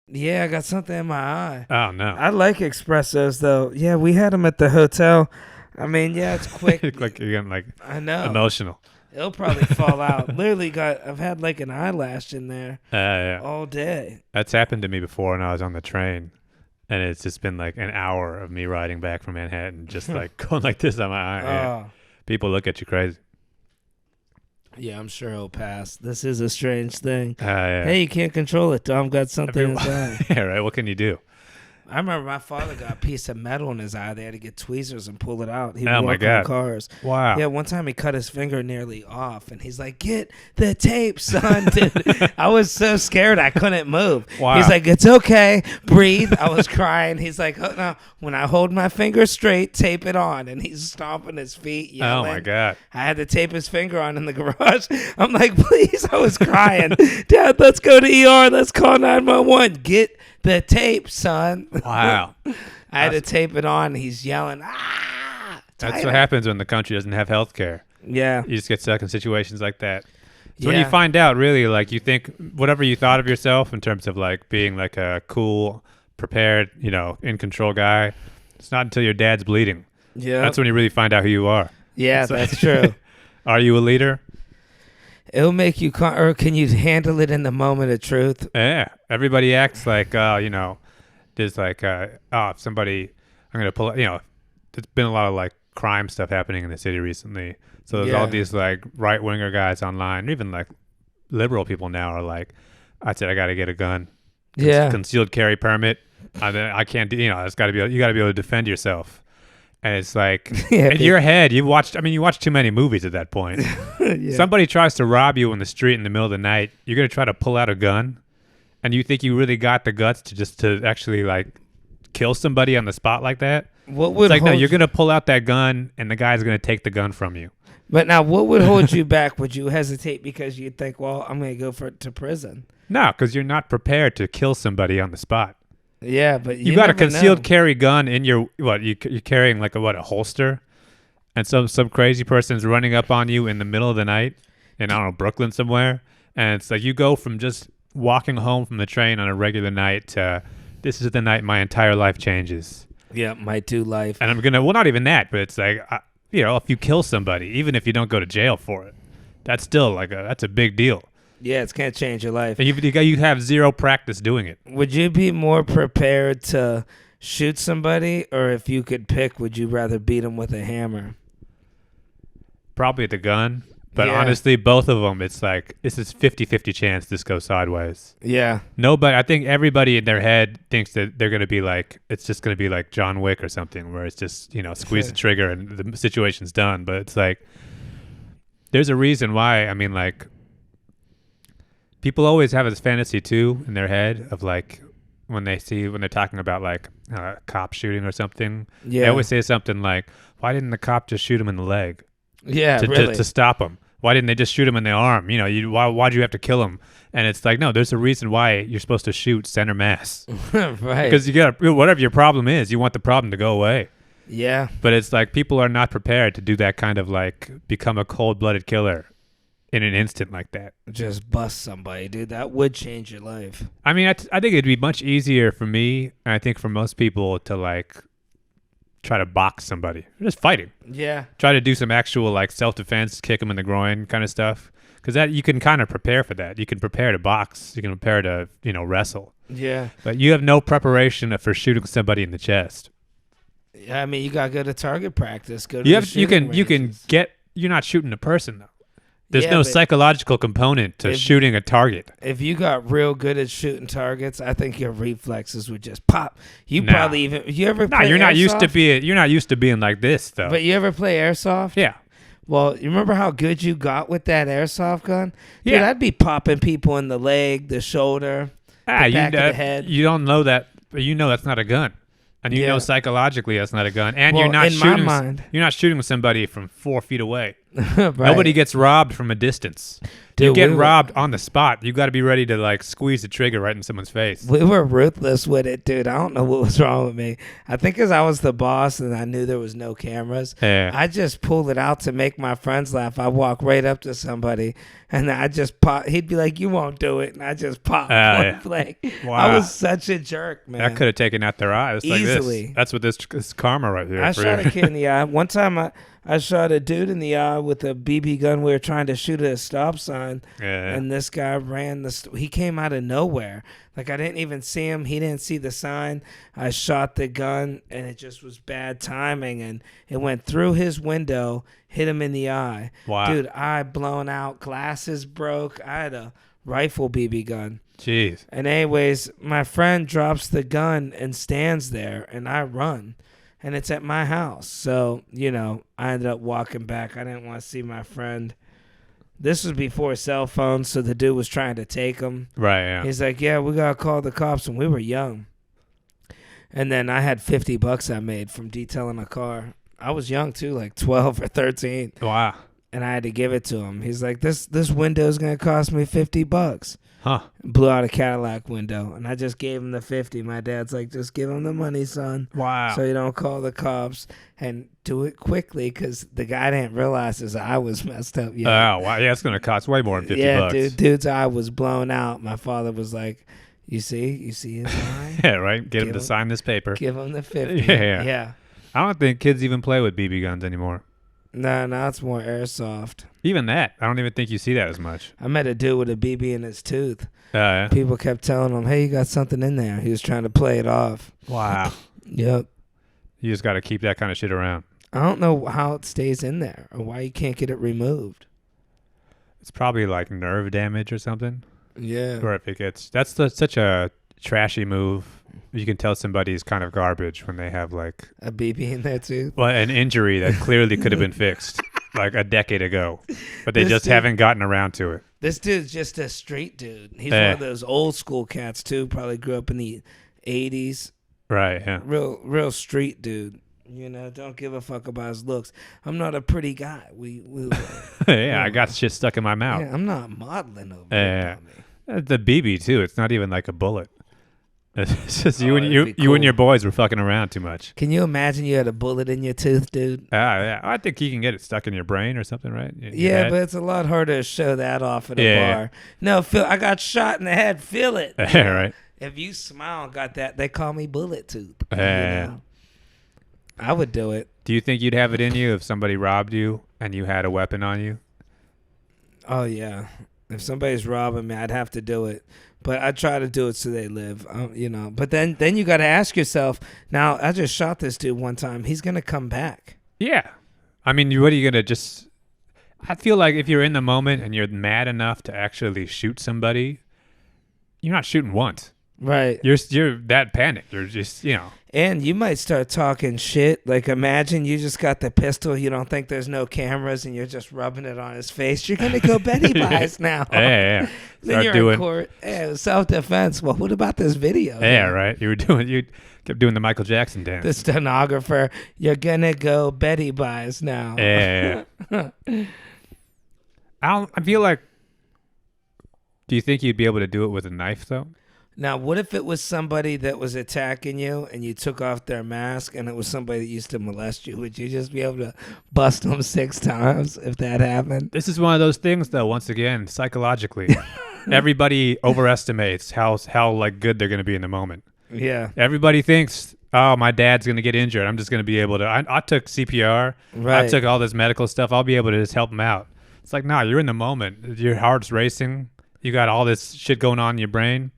Yeah, I got something in my eye. Oh no. I like espressos though. Yeah, we had them at the hotel. I mean, yeah, it's quick. Like you're getting like I know. emotional. It'll probably fall out. Literally I've had like an eyelash in there Yeah. all day. That's happened to me before when I was on the train. And it's just been like an hour of me riding back from Manhattan, just like going like this on my eye. Yeah. People look at you crazy. Yeah, I'm sure it'll pass. This is a strange thing. Yeah. Hey, you can't control it. Dom got something in his eye. Yeah, right. What can you do? I remember my father got a piece of metal in his eye. They had to get tweezers and pull it out. He Oh, would my work God. on cars. Wow. Yeah, one time he cut his finger nearly off, and he's like, "Get the tape, son." Dude, I was so scared I couldn't move. Wow. He's like, "It's okay, breathe." I was crying. He's like, "Oh no, when I hold my finger straight, tape it on." And he's stomping his feet, yelling. Oh my God. I had to tape his finger on in the garage. I'm like, "Please!" I was crying. Dad, let's go to ER. Let's call 911. Get the tape, son. Wow. I had to tape it on. He's yelling, "Ah!" That's what happens when the country doesn't have health care. Yeah. You just get stuck in situations like that. So Yeah. when you find out, really, like you think whatever you thought of yourself in terms of like being like a cool, prepared, in control guy, it's not until your dad's bleeding. Yeah. That's when you really find out who you are. Yeah, So- that's true. Are you a leader? It'll make you, or can you handle it in the moment of truth? Yeah. Everybody acts like, there's like, if somebody, I'm going to pull, there's been a lot of like crime stuff happening in the city recently. So there's all Yeah. these like right-winger guys online, even like liberal people now are like, I said, I got to get a gun. Yeah. Concealed carry permit. I can't do, it's got to be, you got to be able to defend yourself. And it's like, Yeah, in your head, you watched too many movies at that point. Yeah. Somebody tries to rob you in the street in the middle of the night. You're going to try to pull out a gun. And you think you really got the guts to actually like kill somebody on the spot like that? What would It's like, no, hold you're going to pull out that gun and the guy's going to take the gun from you. But now, what would hold you back? Would you hesitate because you think, well, I'm going to go to prison? No, because you're not prepared to kill somebody on the spot. Yeah, but You got a never concealed know. carry gun in your, you're carrying like a holster? And some crazy person's running up on you in the middle of the night in, I don't know, Brooklyn somewhere. And it's like you go from just walking home from the train on a regular night to this is the night my entire life changes. Yeah, my two life. And I'm going to, well, not even that, but it's like, if you kill somebody, even if you don't go to jail for it, that's still like that's a big deal. Yeah, it's going to change your life. And you have zero practice doing it. Would you be more prepared to shoot somebody, or if you could pick, would you rather beat them with a hammer? Probably the gun. But Yeah. honestly, both of them, it's like, this is 50-50 chance this goes sideways. Yeah. Nobody, I think everybody in their head thinks that they're going to be like, it's just going to be like John Wick or something, where it's just, squeeze the trigger and the situation's done. But it's like, there's a reason why, people always have this fantasy too in their head of like, when they're talking about like a cop shooting or something, Yeah. they always say something like, why didn't the cop just shoot him in the leg Yeah, to really. to stop him? Why didn't they just shoot him in the arm? Why'd you have to kill him? And it's like, no, there's a reason why you're supposed to shoot center mass. Right. Because whatever your problem is, you want the problem to go away. Yeah. But it's like people are not prepared to do that kind of like become a cold-blooded killer in an instant like that. Just bust somebody, dude. That would change your life. I mean, I think it'd be much easier for me, and I think for most people, to like try to box somebody. Just fighting. Yeah. Try to do some actual like self-defense, kick them in the groin kind of stuff. Because that you can kind of prepare for that. You can prepare to box. You can prepare to, wrestle. Yeah. But you have no preparation for shooting somebody in the chest. Yeah, I mean, you got to go to target practice. Go to You the have you shooting can ranges. you're not shooting a person though. There's Yeah, no but psychological component to if- shooting a target. If you got real good at shooting targets, I think your reflexes would just pop. You Nah. probably even you ever No, play you're not airsoft? you're not used to being like this though. But you ever play airsoft? yeah. Well, you remember how good you got with that airsoft gun? Dude, Yeah. I'd be popping people in the leg, the shoulder, the back of the head. You don't know that, but you know that's not a gun. And you Yeah. know psychologically that's not a gun. And Well, you're not in my shooting mind. you're not shooting somebody from 4 feet away. Right. Nobody gets robbed from a distance. Dude, you get we were- robbed on the spot. You got to be ready to like squeeze the trigger right in someone's face. We were ruthless with it, dude. I don't know what was wrong with me. I think because I was the boss and I knew there was no cameras. Yeah. I just pulled it out to make my friends laugh. I walk right up to somebody and I just pop. He'd be like, "You won't do it," and I just pop. Yeah. Like, Wow. I was such a jerk, man. That could have taken out their eyes. Like Easily. this. That's what this karma right here. I for shot you. a kid in the eye. One time I shot a dude in the eye with a BB gun. We were trying to shoot at a stop sign. Yeah. And this guy ran he came out of nowhere. Like, I didn't even see him. He didn't see the sign. I shot the gun, and it just was bad timing. And it went through his window, hit him in the eye. Wow. Dude, eye blown out, glasses broke. I had a rifle BB gun. Jeez. And anyways, my friend drops the gun and stands there, and I run. And it's at my house. So, I ended up walking back. I didn't want to see my friend. This was before cell phones, so the dude was trying to take him. Right. Yeah. He's like, "Yeah, we got to call the cops." And we were young. And then I had $50 I made from detailing a car. I was young, too, like 12 or 13. Wow. And I had to give it to him. He's like, this window is going to cost me $50. Huh. Blew out a Cadillac window. And I just gave him the 50. My dad's like, "Just give him the money, son. Wow. So you don't call the cops, and do it quickly," because the guy didn't realize his eye was messed up yet. Oh, wow. Yeah, it's going to cost way more than 50 yeah, bucks. dude's eye was blown out. My father was like, you see his eye? Yeah, right? Get him Give to him- sign this paper. Give him the 50. Yeah. I don't think kids even play with BB guns anymore. No, now it's more airsoft. Even that. I don't even think you see that as much. I met a dude with a BB in his tooth. Yeah. People kept telling him, "Hey, you got something in there." He was trying to play it off. Wow. Yep. You just got to keep that kind of shit around. I don't know how it stays in there or why you can't get it removed. It's probably like nerve damage or something. Yeah. Or if it gets... such a trashy move. You can tell somebody's kind of garbage when they have like... A BB in their tooth. Well, an injury that clearly could have been fixed like a decade ago. But they This just dude- haven't gotten around to it. This dude's just a street dude. He's Yeah. one of those old school cats too. Probably grew up in the 80s. Right, yeah. Real street dude. Don't give a fuck about his looks. I'm not a pretty guy. Yeah, I got shit stuck in my mouth. Yeah, I'm not modeling over Yeah. here. The BB too. It's not even like a bullet. It's just you and that'd be you and cool. your boys were fucking around too much. Can you imagine you had a bullet in your tooth, dude? Yeah. I think you can get it stuck in your brain or something, right? Your Yeah, head? but it's a lot harder to show that off at a Yeah. bar. No, Phil, I got shot in the head. Feel it. Yeah, right. If you smile, got that, they call me bullet tooth. Yeah. I would do it. Do you think you'd have it in you if somebody robbed you and you had a weapon on you? Oh yeah, if somebody's robbing me, I'd have to do it. But I try to do it so they live, But then you got to ask yourself. Now, I just shot this dude one time. He's gonna come back. Yeah. I mean, what are you gonna just? I feel like if you're in the moment and you're mad enough to actually shoot somebody, you're not shooting once. Right. You're that panicked. You're just And you might start talking shit. Like, imagine you just got the pistol. You don't think there's no cameras, and you're just rubbing it on his face. You're gonna go Betty Buys now. Yeah. Then Start you're doing. in court. Yeah, self-defense. Well, what about this video? Yeah, right. You kept doing the Michael Jackson dance. The stenographer. You're gonna go Betty Buys now. Yeah. I feel like. Do you think you'd be able to do it with a knife though? Now, what if it was somebody that was attacking you and you took off their mask and it was somebody that used to molest you? Would you just be able to bust them 6 times if that happened? This is one of those things, though. Once again, psychologically, everybody overestimates how like good they're going to be in the moment. Yeah. Everybody thinks, "Oh, my dad's going to get injured. I'm just going to be able to." I took CPR. Right. I took all this medical stuff. I'll be able to just help him out. It's like, nah, you're in the moment. Your heart's racing. You got all this shit going on in your brain.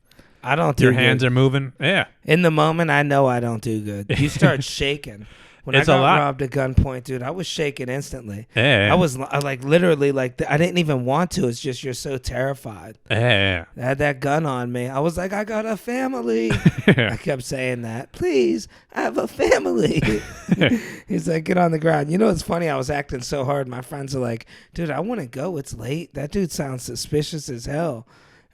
I don't do Your good. hands are moving. Yeah. In the moment, I know I don't do good. You start shaking. When It's I a got lot. robbed at gunpoint, dude, I was shaking instantly. Yeah. I was like literally like I didn't even want to. It's just you're so terrified. Yeah. I had that gun on me. I was like, I got a family. Yeah. I kept saying that. Please, I have a family. He's like, get on the ground. You know, it's funny. I was acting so hard. My friends are like, dude, I want to go. It's late. That dude sounds suspicious as hell.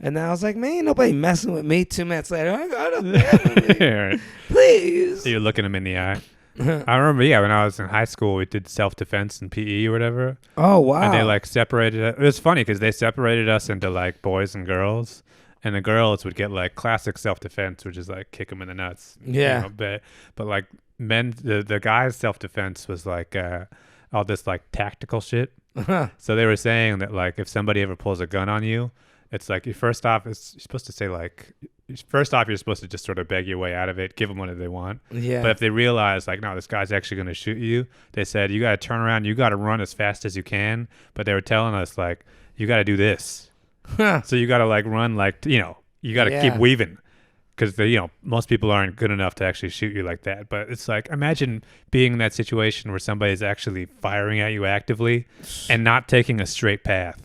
And then I was like, man, ain't nobody messing with me. 2 minutes later, I got a family. Yeah, right. Please. So you're looking him in the eye. I remember, yeah, when I was in high school, we did self-defense and PE or whatever. Oh wow. And they like separated it. It was funny because they separated us into like boys and girls. And the girls would get like classic self-defense, which is like kick them in the nuts. Yeah. But like men, the guys' self-defense was like all this like tactical shit. So they were saying that like if somebody ever pulls a gun on you, it's like first off, you're supposed to say like, first off, you're supposed to just sort of beg your way out of it, give them what they want. Yeah. But if they realize like, no, this guy's actually going to shoot you, they said you got to turn around, you got to run as fast as you can. But they were telling us like, you got to do this. So you got to like run like, you got to keep weaving. Because most people aren't good enough to actually shoot you like that. But it's like, imagine being in that situation where somebody's actually firing at you actively and not taking a straight path.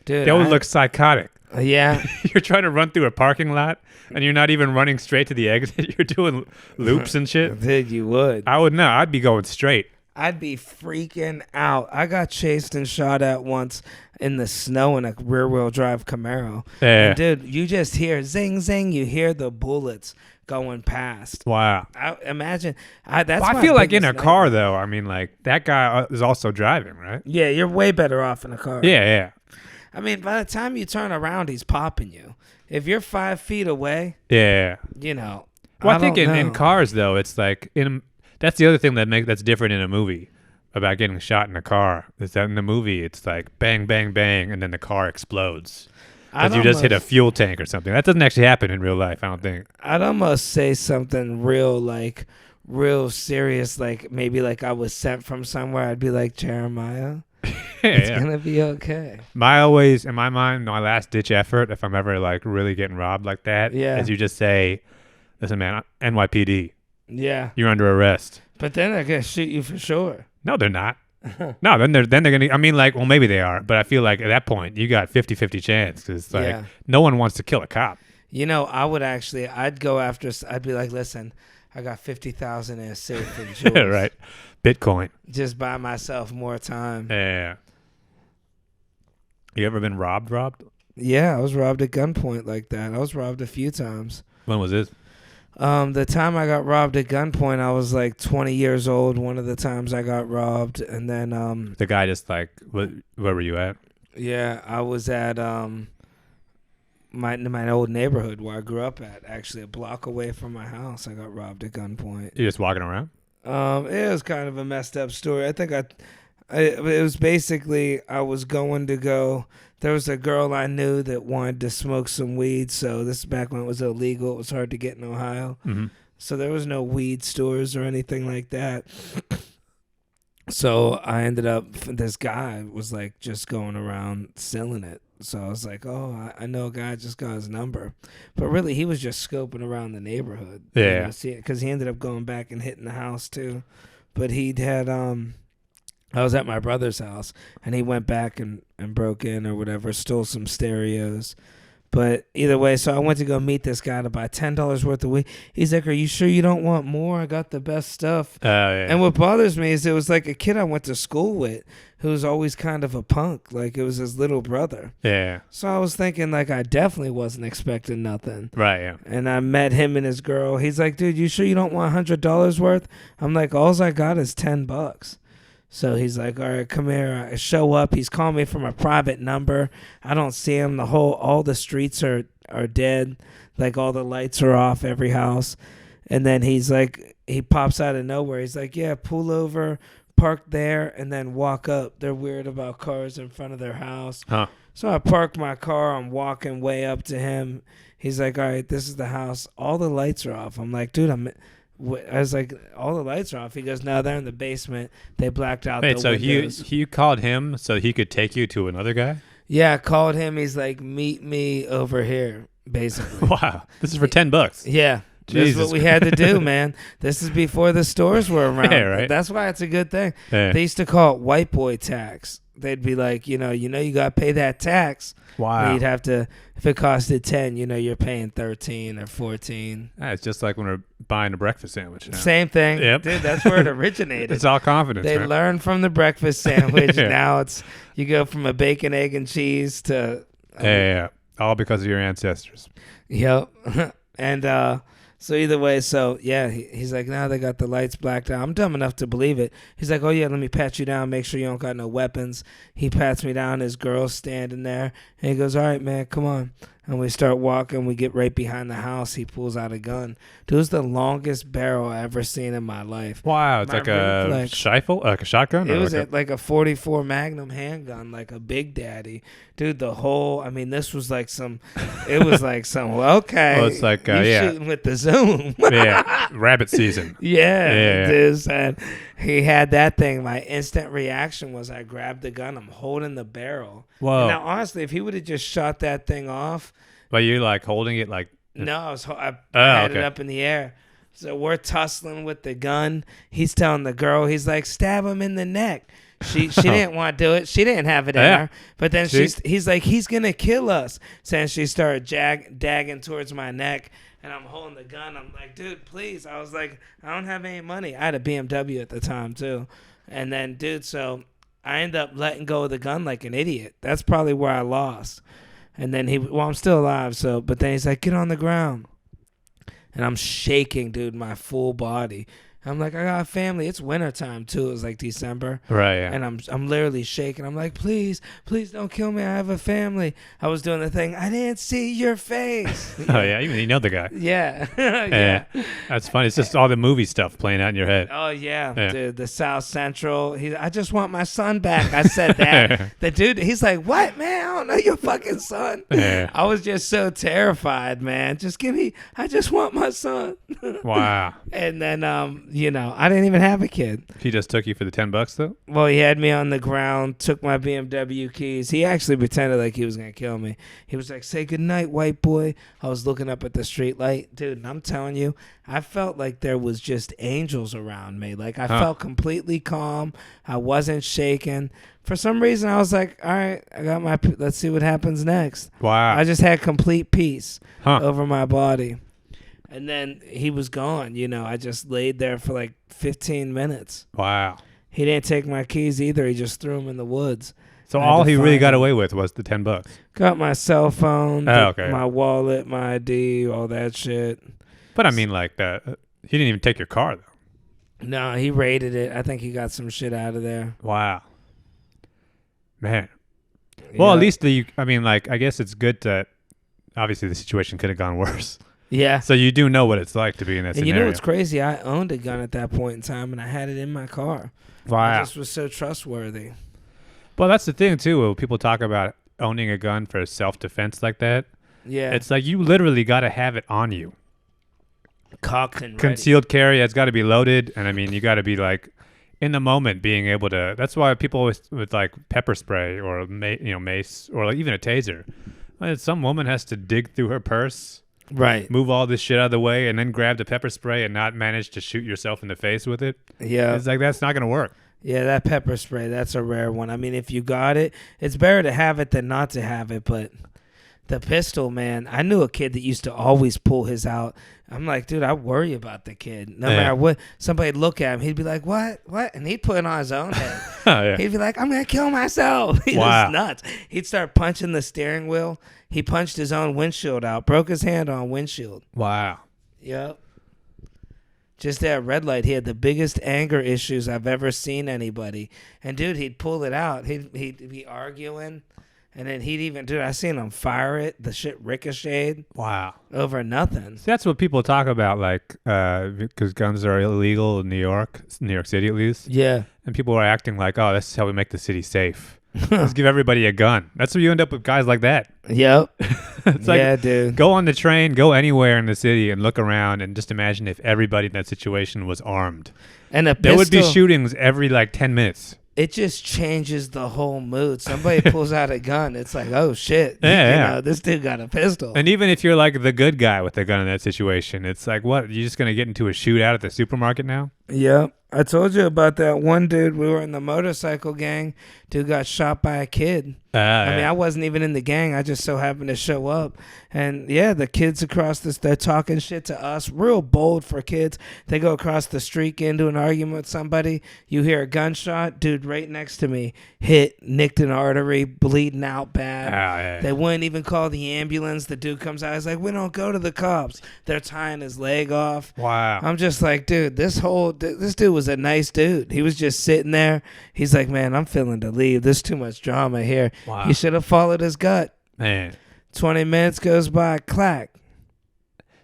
Dude, That would look psychotic. Yeah. You're trying to run through a parking lot and you're not even running straight to the exit. You're doing loops and shit. Dude, you would. I would know. I'd be going straight. I'd be freaking out. I got chased and shot at once in the snow in a rear-wheel drive Camaro. Yeah. And dude, you just hear zing, zing. You hear the bullets going past. Wow. That's I my feel like in a biggest car, nightmare. though, I mean, like, that guy is also driving, right? Yeah, you're way better off in a car. Yeah. I mean, by the time you turn around, he's popping you. If you're 5 feet away, Yeah. Well, I think in cars, though, it's like, that's the other thing that's different in a movie about getting shot in a car, is that in the movie, it's like bang, bang, bang, and then the car explodes. Because you just hit a fuel tank or something. That doesn't actually happen in real life, I don't think. I'd almost say something real serious, like maybe like I was sent from somewhere. I'd be like, Jeremiah, it's gonna be okay. In my mind, my last ditch effort, if I'm ever like really getting robbed like that, is you just say, listen, man, NYPD. Yeah. You're under arrest. But then they're gonna shoot you for sure. No, they're not. No, then they're gonna. I mean, like, well, maybe they are, but I feel like at that point you got 50-50 chance because like no one wants to kill a cop. I'd go after. I'd be like, listen, I got 50,000 in a safe in jewels. Right, Bitcoin. Just buy myself more time. Yeah. You ever been robbed? Yeah, I was robbed at gunpoint like that. I was robbed a few times. When was this? The time I got robbed at gunpoint, I was like 20 years old. One of the times I got robbed, and then the guy just like, where were you at? Yeah, I was at my old neighborhood where I grew up at. Actually, a block away from my house, I got robbed at gunpoint. You just walking around? It was kind of a messed up story. I think it was basically I was going to go. There was a girl I knew that wanted to smoke some weed. So this is back when it was illegal. It was hard to get in Ohio. Mm-hmm. So there was no weed stores or anything like that. So I ended up, this guy was like just going around selling it. So I was like, oh, I know a guy, just got his number. But really, he was just scoping around the neighborhood. Yeah. Because he ended up going back and hitting the house too. But he'd had, I was at my brother's house, and he went back and broke in or whatever, stole some stereos. But either way, so I went to go meet this guy to buy $10 worth of weed. He's like, are you sure you don't want more? I got the best stuff. Yeah. And what bothers me is it was like a kid I went to school with who was always kind of a punk. Like it was his little brother. Yeah. So I was thinking like I definitely wasn't expecting nothing. Right, yeah. And I met him and his girl. He's like, dude, you sure you don't want $100 worth? I'm like, all I got is $10. So he's like, all right, come here. I show up. He's calling me from a private number. I don't see him. All the streets are dead. Like all the lights are off, every house. And then he's like, he pops out of nowhere. He's like, yeah, pull over, park there, and then walk up. They're weird about cars in front of their house. Huh. So I park my car. I'm walking way up to him. He's like, all right, this is the house. All the lights are off. I'm like, dude, I was like, all the lights are off. He goes, no, they're in the basement. They blacked out the windows. So you called him so he could take you to another guy? Yeah, I called him. He's like, meet me over here, basically. Wow. This is for $10. Yeah. Jesus. That's what we had to do, man. This is before the stores were around. Yeah, right. That's why it's a good thing. Yeah. They used to call it white boy tax. They'd be like, you got to pay that tax. Wow. You'd have to, if it costed 10, you're paying 13 or 14. It's just like when we're buying a breakfast sandwich now. Same thing. Yep. Dude, that's where it originated. It's all confidence, They man. learned from the breakfast sandwich. Yeah. Now you go from a bacon, egg, and cheese to... Yeah. All because of your ancestors. Yep. And So either way, so yeah, he's like, now they got the lights blacked out. I'm dumb enough to believe it. He's like, oh yeah, let me pat you down, make sure you don't got no weapons. He pats me down. His girl's standing there, and he goes, all right, man, come on. And we start walking. We get right behind the house. He pulls out a gun. Dude, it was the longest barrel I ever seen in my life. Wow, it's My like a reflex. rifle, like a shotgun. It Or was like like a 44 Magnum handgun, like a Big Daddy. Dude, the whole, I mean, this was like some, it was like some, well, okay. Well, it's like, you yeah. shooting with the zoom. yeah, rabbit season. Yeah, Yeah. dude, and he had that thing. My instant reaction was I grabbed the gun. I'm holding the barrel. Whoa. And now, honestly, if he would have just shot that thing off, But you're like holding it like. no, I had okay. it up in the air. So we're tussling with the gun. He's telling the girl, he's like, stab him in the neck. She didn't want to do it. She didn't have it in her. But then he's like, he's going to kill us. So then she started dagging towards my neck. And I'm holding the gun. I'm like, dude, please. I was like, I don't have any money. I had a BMW at the time, too. And then, dude, so I ended up letting go of the gun like an idiot. That's probably where I lost. And then I'm still alive. So, but then he's like, get on the ground. And I'm shaking, dude, my full body. I'm like, I got a family. It's wintertime, too. It was like December. Right, yeah. And I'm literally shaking. I'm like, please don't kill me. I have a family. I was doing the thing. I didn't see your face. Oh, yeah. Even you know the guy. Yeah. Yeah. That's funny. It's just all the movie stuff playing out in your head. Oh, yeah. Yeah. Dude, the South Central. I just want my son back. I said that. The dude, he's like, what, man? I don't know your fucking son. Yeah. I was just so terrified, man. I just want my son. Wow. And then, I didn't even have a kid. He just took you for the $10 though? Well, he had me on the ground, took my BMW keys. He actually pretended like he was going to kill me. He was like, say goodnight, white boy. I was looking up at the street light. Dude, and I'm telling you, I felt like there was just angels around me. Like, I felt completely calm. I wasn't shaking. For some reason, I was like, all right, let's see what happens next. Wow. I just had complete peace over my body. And then he was gone. I just laid there for like 15 minutes. Wow. He didn't take my keys either. He just threw them in the woods. So all he really got away with was the $10. Got my cell phone, okay. my wallet, my ID, all that shit. But I mean, like that. He didn't even take your car though. No, he raided it. I think he got some shit out of there. Wow. Man. Well, at least I guess it's good that obviously the situation could have gone worse. Yeah. So you do know what it's like to be in that scenario. And you know what's crazy? I owned a gun at that point in time, and I had it in my car. Wow. I just was so trustworthy. Well, that's the thing, too. When people talk about owning a gun for self-defense like that, Yeah. it's like you literally got to have it on you. Cocked and ready. Concealed carry, it's got to be loaded. And, I mean, you got to be, like, in the moment being able to... That's why people always, with, like, pepper spray or, mace or like, even a taser. Some woman has to dig through her purse... Right. Move all this shit out of the way and then grab the pepper spray and not manage to shoot yourself in the face with it. Yeah. It's like, that's not going to work. Yeah, that pepper spray, that's a rare one. I mean, if you got it, it's better to have it than not to have it. But the pistol, man, I knew a kid that used to always pull his out. I'm like, dude, I worry about the kid. No matter what, somebody'd look at him, he'd be like, what? And he'd put it on his own head. Oh, yeah. He'd be like, I'm going to kill myself. He was nuts. He'd start punching the steering wheel. He punched his own windshield out, broke his hand on windshield. Wow. Yep. Just at red light, he had the biggest anger issues I've ever seen anybody. And, dude, he'd pull it out. He'd be arguing. And then I seen him fire it. The shit ricocheted. Wow. Over nothing. See, that's what people talk about, like, because guns are illegal in New York City at least. Yeah. And people are acting like, oh, this is how we make the city safe. Let's give everybody a gun. That's where you end up with guys like that. Yep. It's like, yeah, dude. Go on the train, go anywhere in the city and look around and just imagine if everybody in that situation was armed. And there would be shootings every, like, 10 minutes. It just changes the whole mood. Somebody pulls out a gun. It's like, oh, shit. Yeah, this dude got a pistol. And even if you're like the good guy with the gun in that situation, it's like, what? You're just going to get into a shootout at the supermarket now? Yep. I told you about that one dude. We were in the motorcycle gang. Dude got shot by a kid. I mean, I wasn't even in the gang. I just so happened to show up. And yeah, the kids across this, they're talking shit to us. Real bold for kids. They go across the street, get into an argument with somebody. You hear a gunshot. Dude right next to me hit, nicked an artery, bleeding out bad. They wouldn't even call the ambulance. The dude comes out. He's like, we don't go to the cops. They're tying his leg off. Wow. I'm just like, dude, this dude was a nice dude. He was just sitting there. He's like, man, I'm feeling to leave. There's too much drama here. Wow. He should have followed his gut. Man. 20 minutes goes by, clack.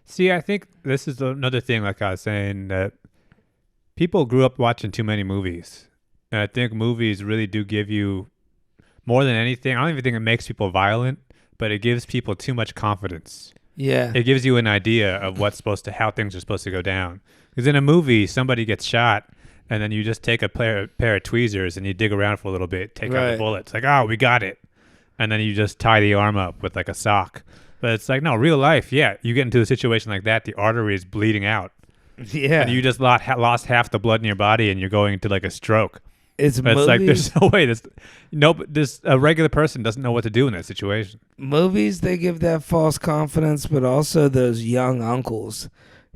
See, I think this is another thing, like I was saying, that people grew up watching too many movies. And I think movies really do give you, more than anything, I don't even think it makes people violent, but it gives people too much confidence. Yeah. It gives you an idea of how things are supposed to go down. Because in a movie, somebody gets shot, and then you just take a pair of tweezers and you dig around for a little bit, take out the bullets. Like, oh, we got it. And then you just tie the arm up with like a sock. But it's like, no, real life, yeah. You get into a situation like that, the artery is bleeding out. Yeah. And you just lost half the blood in your body and you're going into like a stroke. It's like, there's no way. A regular person doesn't know what to do in that situation. Movies, they give that false confidence, but also those young uncles.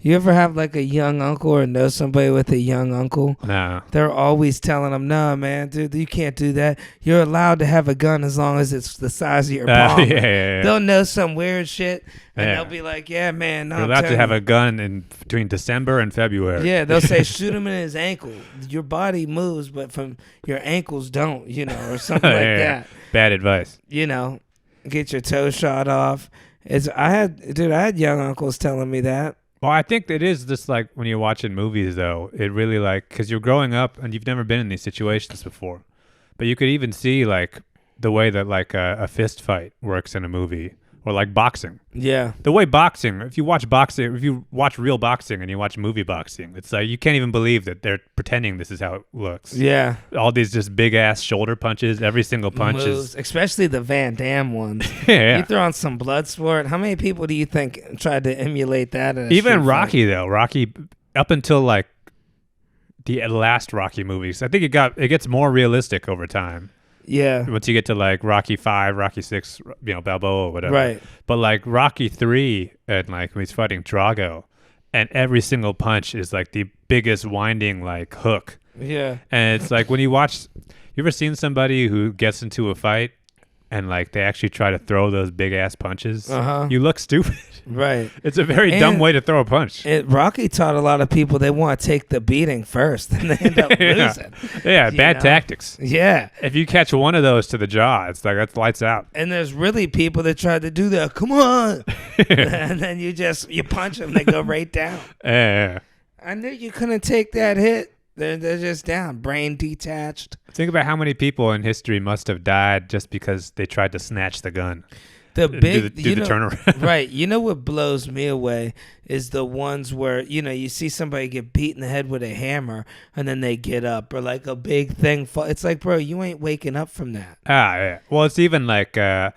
You ever have like a young uncle or know somebody with a young uncle? No. They're always telling them, no, man, dude, you can't do that. You're allowed to have a gun as long as it's the size of your palm. Yeah. They'll know some weird shit, and they'll be like, yeah, man. No, you're allowed to have a gun in between December and February. Yeah, they'll say, shoot him in his ankle. Your body moves, but from your ankles don't, or something like that. Bad advice. Get your toe shot off. I had young uncles telling me that. Well, I think it is just like when you're watching movies, though, it really because you're growing up and you've never been in these situations before. But you could even see like the way that like a fist fight works in a movie or like boxing. Yeah. The way if you watch real boxing and you watch movie boxing, it's like you can't even believe that they're pretending this is how it looks. Yeah. All these just big ass shoulder punches, every single punch is. Especially the Van Damme ones. Yeah. You throw on some blood sport. How many people do you think tried to emulate that? Even Rocky, though. Rocky, up until like the last Rocky movies, I think it gets more realistic over time. Yeah. Once you get to like Rocky 5, Rocky 6, Balboa or whatever. Right. But like Rocky 3 and like when he's fighting Drago, and every single punch is like the biggest winding like hook. Yeah. And it's like when you ever seen somebody who gets into a fight and like they actually try to throw those big ass punches? You look stupid. Right. It's a very dumb way to throw a punch. Rocky taught a lot of people they want to take the beating first and they end up losing. Yeah, bad tactics. Yeah. If you catch one of those to the jaw, it's like that's lights out. And there's really people that try to do that. Come on. And then you punch them, they go right down. Yeah. I knew you couldn't take that hit. They're just down, brain detached. Think about how many people in history must have died just because they tried to snatch the gun. The big do the turnaround. Right. You know what blows me away is the ones where, you see somebody get beat in the head with a hammer and then they get up, or like a big thing. It's like, bro, you ain't waking up from that. Yeah. Well, it's even like they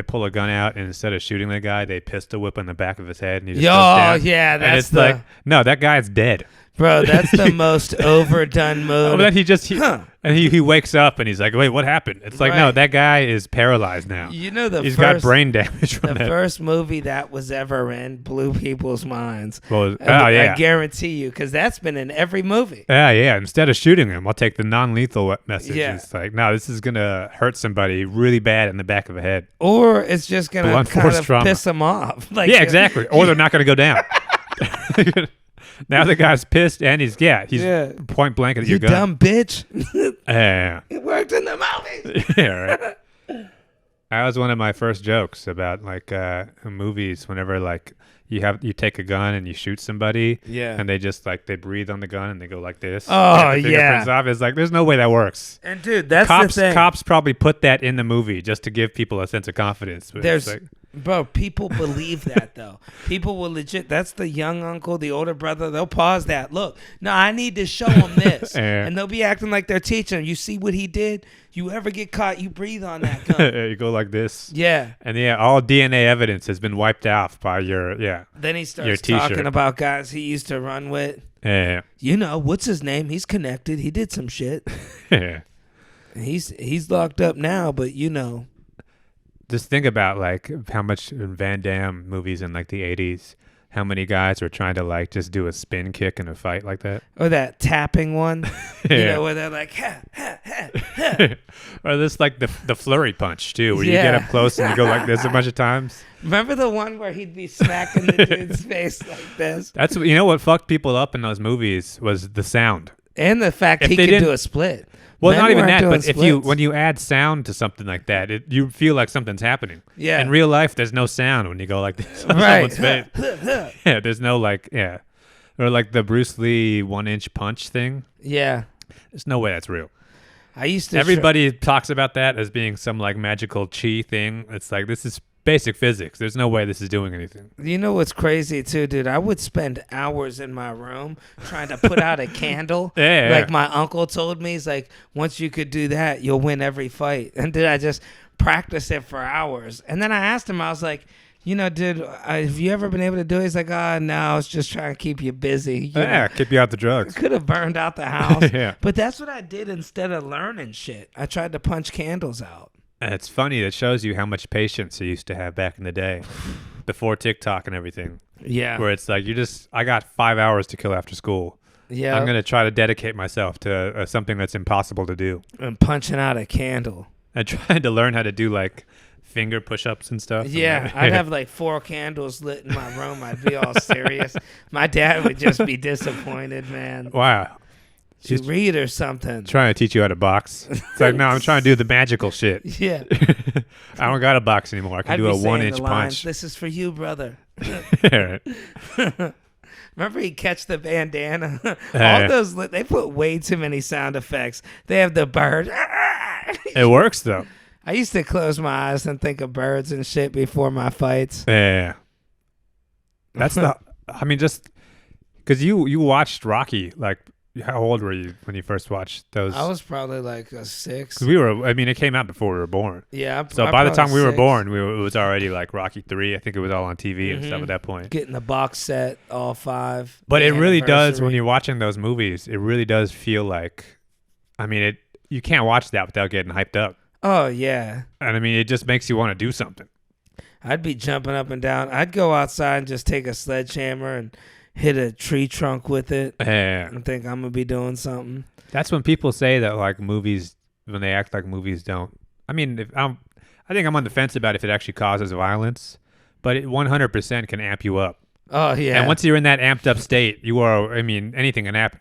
pull a gun out and instead of shooting the guy, they pistol whip on the back of his head and he just goes down. Yeah, that's and it's like, no, that guy's dead. Bro, that's the most overdone move. Then he wakes up and he's like, wait, what happened? It's like, no, that guy is paralyzed now. He's got brain damage from that. The first movie that was ever in blew people's minds. Well, I guarantee you, because that's been in every movie. Yeah. Instead of shooting him, I'll take the non-lethal message. Yeah. It's like, no, this is going to hurt somebody really bad in the back of the head. Or it's just going to kind of trauma. piss them off. Like, yeah, exactly. Or they're not going to go down. Now the guy's pissed and he's point blank at your gun. You dumb bitch. Yeah. It worked in the movies. Yeah, right. That was one of my first jokes about like movies. Whenever like you take a gun and you shoot somebody, and they just like they breathe on the gun and they go like this. Oh yeah. Off. It's like there's no way that works. And dude, that's the thing. Cops probably put that in the movie just to give people a sense of confidence. But bro, people believe that though. People will legit. That's the young uncle, the older brother. They'll pause that. Look, no, I need to show them this, and they'll be acting like they're teaching them. You see what he did? You ever get caught? You breathe on that gun. You go like this. Yeah. And all DNA evidence has been wiped off by your Then he starts talking about guys he used to run with. Yeah. You know, what's his name? He's connected. He did some shit. Yeah. He's locked up now, but you know. Just think about like how much in Van Damme movies in like the 80s, how many guys were trying to like just do a spin kick in a fight like that. Or that tapping one. Yeah. You know, where they're like, ha, ha, ha, ha. Or this like the flurry punch too, where you get up close and you go like this a bunch of times. Remember the one where he'd be smacking the dude's face like this? That's you know what fucked people up in those movies was the sound. And the fact If he they could didn't- do a split. Well, Men not even weren't that, doing but splits. when you add sound to something like that, you feel like something's happening. Yeah. In real life, there's no sound when you go like this on Right. someone's face. Yeah, there's no like or like the Bruce Lee 1-inch punch thing. Yeah. There's no way that's real. I used to. Everybody talks about that as being some like magical chi thing. It's like this is basic physics. There's no way this is doing anything. You know what's crazy too, dude? I would spend hours in my room trying to put out a candle. Yeah. Like my uncle told me, he's like, once you could do that, you'll win every fight. And dude, I just practiced it for hours. And then I asked him, I was like, you know, dude, have you ever been able to do it? He's like, no, I was just trying to keep you busy. You know? Keep you out the drugs. Could have burned out the house. Yeah. But that's what I did instead of learning shit. I tried to punch candles out. And it's funny. It shows you how much patience you used to have back in the day, before TikTok and everything. Yeah. Where it's like I got 5 hours to kill after school. Yeah. I'm gonna try to dedicate myself to something that's impossible to do. And punching out a candle. I tried to learn how to do like finger push-ups and stuff. Yeah, I'd have like 4 candles lit in my room. I'd be all serious. My dad would just be disappointed, man. Wow. You read or something. Trying to teach you how to box. It's like, no, I'm trying to do the magical shit. Yeah. I don't got to box anymore. I can I'd do be a saying 1-inch the lines, punch. This is for you, brother. Right. Remember he'd catch the bandana? Yeah. All those, they put way too many sound effects. They have the bird. It works though. I used to close my eyes and think of birds and shit before my fights. Yeah. That's I mean, just because you watched Rocky, like, how old were you when you first watched those? I was probably like a 6. 'Cause it came out before we were born. Yeah. So I by the probably time we were 6. born, it was already like Rocky 3. I think it was all on TV and stuff at that point. Getting the box set, all 5. But the it really does, anniversary. when you're watching those movies, it really does feel like, I mean, you can't watch that without getting hyped up. Oh, yeah. And I mean, it just makes you want to do something. I'd be jumping up and down. I'd go outside and just take a sledgehammer and hit a tree trunk with it Yeah. and think I'm going to be doing something. That's when people say that like movies, when they act like movies don't. I mean, I think I'm on the fence about if it actually causes violence, but it 100% can amp you up. Oh, yeah. And once you're in that amped up state, anything can happen.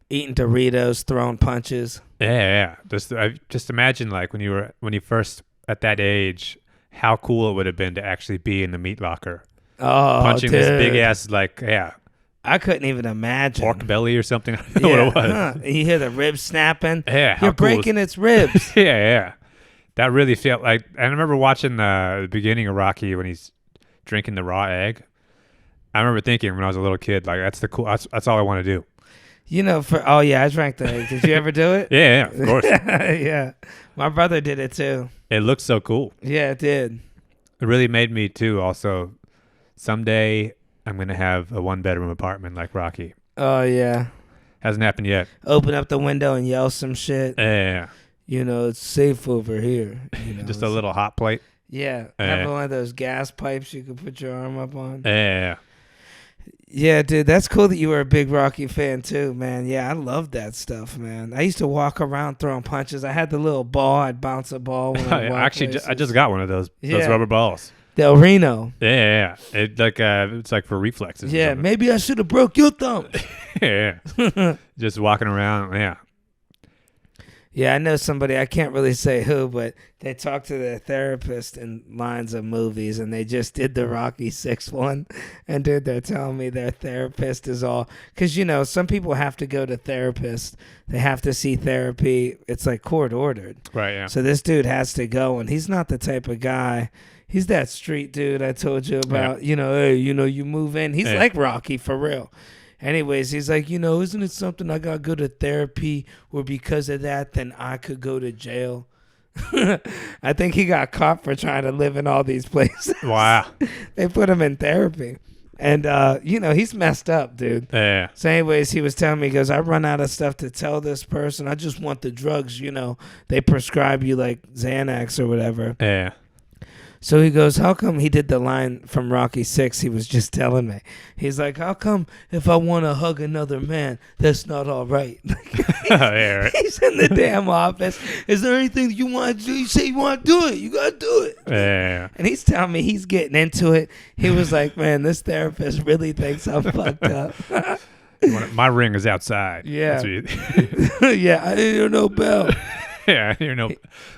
Eating Doritos, throwing punches. Yeah. Just imagine like when you first at that age, how cool it would have been to actually be in the meat locker, dude. punching this big ass I couldn't even imagine. pork belly or something. I don't know what it was. Huh. You hear the ribs snapping. Yeah, how You're cool is- breaking its ribs. Yeah. That really felt like. I remember watching the beginning of Rocky when he's drinking the raw egg. I remember thinking when I was a little kid, like that's all I want to do. You know, I drank the egg. Did you ever do it? Yeah, of course. Yeah. My brother did it too. It looked so cool. Yeah, it did. It really made me too. Also, someday I'm gonna have a 1-bedroom apartment like Rocky. Oh, yeah. Hasn't happened yet. Open up the window and yell some shit. Yeah. You know, it's safe over here. You know, Just a little hot plate. Yeah. Have one of those gas pipes you can put your arm up on. Yeah. Yeah, dude, that's cool that you were a big Rocky fan too, man. Yeah, I love that stuff, man. I used to walk around throwing punches. I had the little ball. I'd bounce a ball when I Actually, I just got one of those rubber balls. Del Reno. Yeah. It's like for reflexes. Yeah, maybe I should have broke your thumb. Yeah. Just walking around. Yeah. Yeah, I know somebody, I can't really say who, but they talked to their therapist in lines of movies, and they just did the Rocky 6 one. And, dude, they're telling me their therapist is all... Because, you know, some people have to go to therapists. They have to see therapy. It's like court-ordered. Right, yeah. So this dude has to go, and he's not the type of guy... He's that street dude I told you about. Yeah. You know, hey, you move in. He's like Rocky, for real. Anyways, he's like, isn't it something I got to go to therapy, or because of that, then I could go to jail? I think he got caught for trying to live in all these places. Wow. They put him in therapy. And, he's messed up, dude. Yeah. So anyways, he was telling me, he goes, I run out of stuff to tell this person. I just want the drugs, they prescribe you like Xanax or whatever. Yeah. So he goes, how come he did the line from Rocky 6 he was just telling me? He's like, how come if I want to hug another man, that's not all right? Yeah, right. He's in the damn office. Is there anything you want to do? You say you want to do it. You got to do it. Yeah. And he's telling me he's getting into it. He was like, man, this therapist really thinks I'm fucked up. My ring is outside. Yeah. That's what Yeah, I didn't hear no bell. yeah, you know.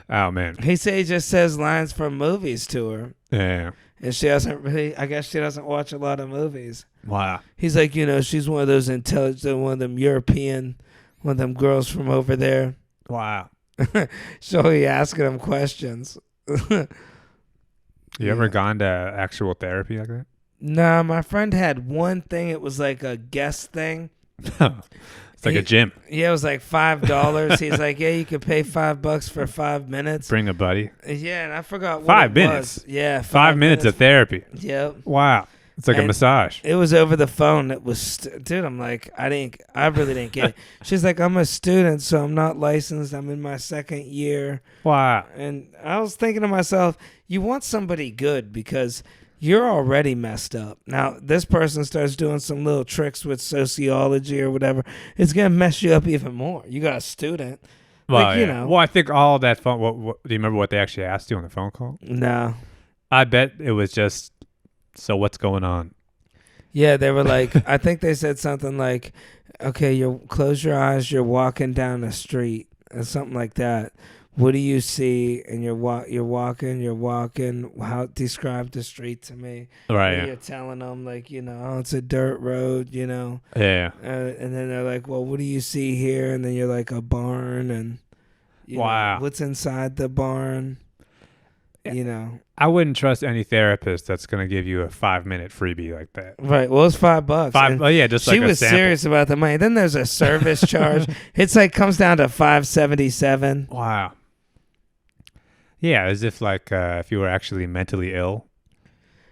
Oh man. He said he just says lines from movies to her. Yeah. And she doesn't really, I guess she doesn't watch a lot of movies. Wow. He's like, she's one of those intelligent, one of them European, one of them girls from over there. Wow. So he asking him questions. You ever gone to actual therapy like that? Nah, my friend had one thing. It was like a guest thing. It's like a gym. Yeah, it was like $5. He's like, yeah, you could pay $5 for 5 minutes. Bring a buddy. Yeah, and I forgot what 5 it minutes. was. Yeah, 5 minutes of therapy. Yep. Wow. It's like a And massage. It was over the phone. It was, dude. I'm like, I really didn't get it. She's like, I'm a student, so I'm not licensed. I'm in my second year. Wow. And I was thinking to myself, you want somebody good because you're already messed up. Now, this person starts doing some little tricks with sociology or whatever. It's going to mess you up even more. You got a student. Well, Like, Well, I think all that phone. What, do you remember what they actually asked you on the phone call? No. I bet it was just, so what's going on? Yeah, they were like, I think they said something like, okay, you close your eyes, you're walking down the street, or something like that. What do you see? And you're walking. How describe the street to me? Right. And Yeah. you're telling them like, oh, it's a dirt road, Yeah. and then they're like, well, what do you see here? And then you're like, a barn, and Wow. what's inside the barn? I wouldn't trust any therapist that's going to give you a 5-minute freebie like that. Right. Well, it's $5. Oh yeah, just like she a was sample. serious about the money. Then there's a service charge. It's like comes down to $5.77. Wow. Yeah, as if like if you were actually mentally ill,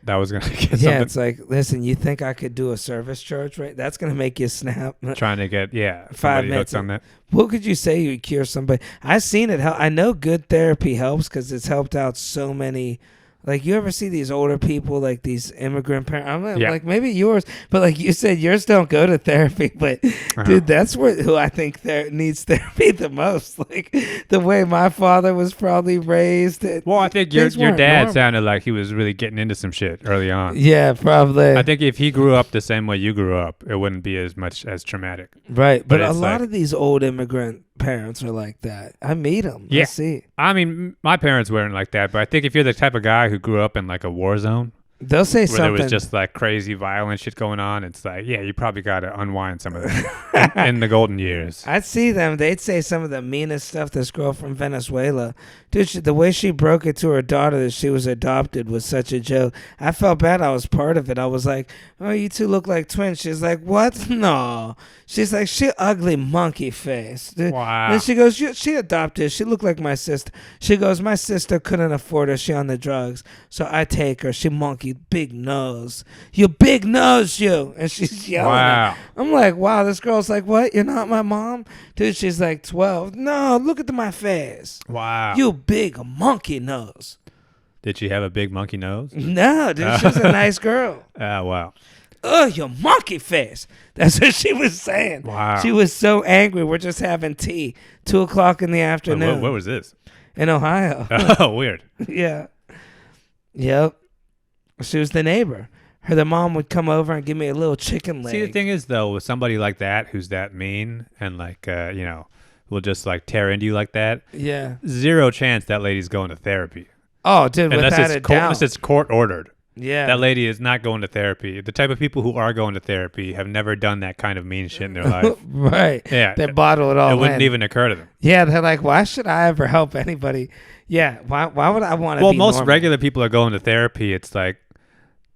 that was gonna get Yeah, something. it's like, listen, you think I could do a service charge, right? That's gonna make you snap. Trying to get 5 somebody minutes. hooked on that. What could you say you would cure somebody? I've seen it help. I know good therapy helps because it's helped out so many. Like, you ever see these older people, like these immigrant parents? I'm Yeah. like, maybe yours, but like you said, yours don't go to therapy. But dude, that's who I think needs therapy the most. Like the way my father was probably raised. Well, I think your things weren't dad normal. sounded like he was really getting into some shit early on. Yeah, probably. I think if he grew up the same way you grew up, it wouldn't be as much as traumatic. Right, but a it's lot like- of these old immigrant parents are like that. I meet them. Yeah. I see. I mean, my parents weren't like that, but I think if you're the type of guy who grew up in like a war zone They'll say where something. there was just like crazy violent shit going on, it's like, yeah, you probably got to unwind some of that in the golden years. I'd see them. They'd say some of the meanest stuff. This girl from Venezuela, dude, the way she broke it to her daughter that she was adopted was such a joke. I felt bad. I was part of it. I was like, "Oh, you two look like twins." She's like, "What? No." She's like, "She ugly monkey face." Wow. Then she goes, she adopted. She looked like my sister. She goes, my sister couldn't afford her. She on the drugs, so I take her. She monkey, big nose. You big nose, you. And she's yelling. Wow. I'm like, wow, this girl's like, what? You're not my mom? Dude, she's like 12. No, look at my face. Wow. You big monkey nose. Did she have a big monkey nose? No, dude, she's a nice girl. Wow. Oh, your monkey face. That's what she was saying. Wow. She was so angry. We're just having tea. 2:00 in the afternoon. Where was this? In Ohio. Oh, weird. Yeah. Yep. She was the neighbor. The mom would come over and give me a little chicken leg. See, the thing is, though, with somebody like that who's that mean and like, will just like tear into you like that, Yeah. zero chance that lady's going to therapy. Oh, dude, Unless without a doubt. unless it's court ordered. Yeah. That lady is not going to therapy. The type of people who are going to therapy have never done that kind of mean shit in their life. Right. Yeah. They bottle it all It wouldn't in. even occur to them. Yeah, they're like, why should I ever help anybody? Yeah, why would I want to Well, be most normal? regular people are going to therapy. It's like,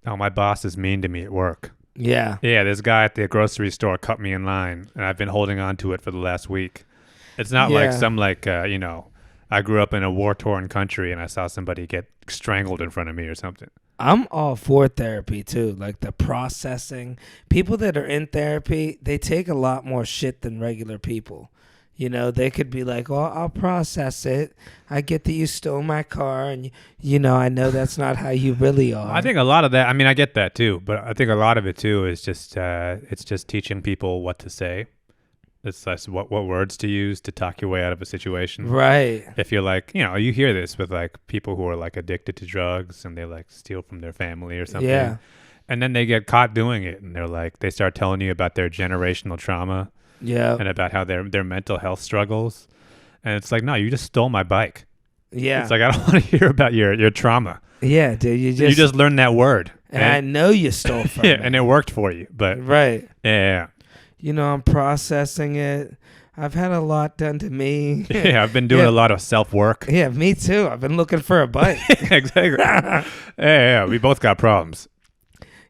oh, my boss is mean to me at work. Yeah. Yeah, this guy at the grocery store cut me in line, and I've been holding on to it for the last week. It's not like Yeah. some I grew up in a war-torn country and I saw somebody get strangled in front of me or something. I'm all for therapy too, like the processing. People that are in therapy, they take a lot more shit than regular people. You know, they could be like, "Oh, I'll process it. I get that you stole my car, and I know that's not how you really I are." think a lot of that. I mean, I get that too, but I think a lot of it too is just it's just teaching people what to say. It's less what words to use to talk your way out of a situation. Right. If you're like, you hear this with like people who are like addicted to drugs and they like steal from their family or something. Yeah. And then they get caught doing it and they're like, they start telling you about their generational trauma Yeah. and about how their mental health struggles. And it's like, no, you just stole my bike. Yeah. It's like, I don't want to hear about your trauma. Yeah, dude. You You just learned that word. and I know you stole from yeah, me. and it worked for you. But Right. yeah. I'm processing it. I've had a lot done to me. Yeah, I've been doing a lot of self-work. Yeah, me too. I've been looking for a bike. Exactly. Yeah, we both got problems.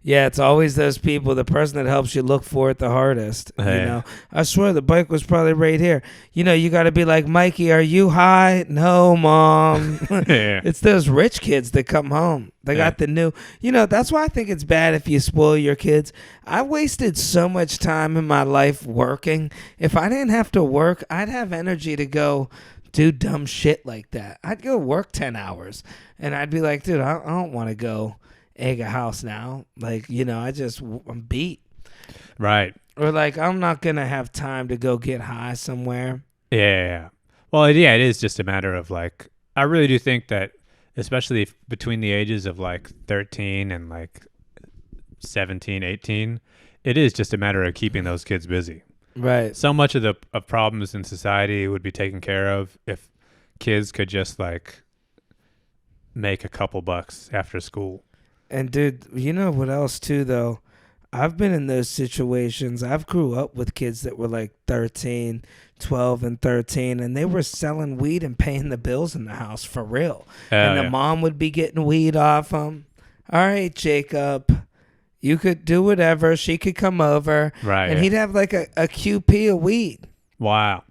Yeah, it's always those people, the person that helps you look for it the hardest. Hey. I swear the bike was probably right here. You got to be like, Mikey, are you high? No, Mom. Yeah. It's those rich kids that come home. They got the new, that's why I think it's bad if you spoil your kids. I wasted so much time in my life working. If I didn't have to work, I'd have energy to go do dumb shit like that. I'd go work 10 hours and I'd be like, dude, I don't want to go egg a house now. Like, I'm beat. Right. Or like, I'm not going to have time to go get high somewhere. Yeah. Well, yeah, it is just a matter of like, I really do think that, especially between the ages of like 13 and like 17, 18, it is just a matter of keeping those kids busy. Right. So much of the problems in society would be taken care of if kids could just like make a couple bucks after school. And dude, you know what else too though? I've been in those situations. I've grew up with kids that were like 13, 12 and 13 and they were selling weed and paying the bills in the house for real. And the mom would be getting weed off them. All right, Jacob, you could do whatever. She could come over. Right. And he'd have like a QP of weed. Wow.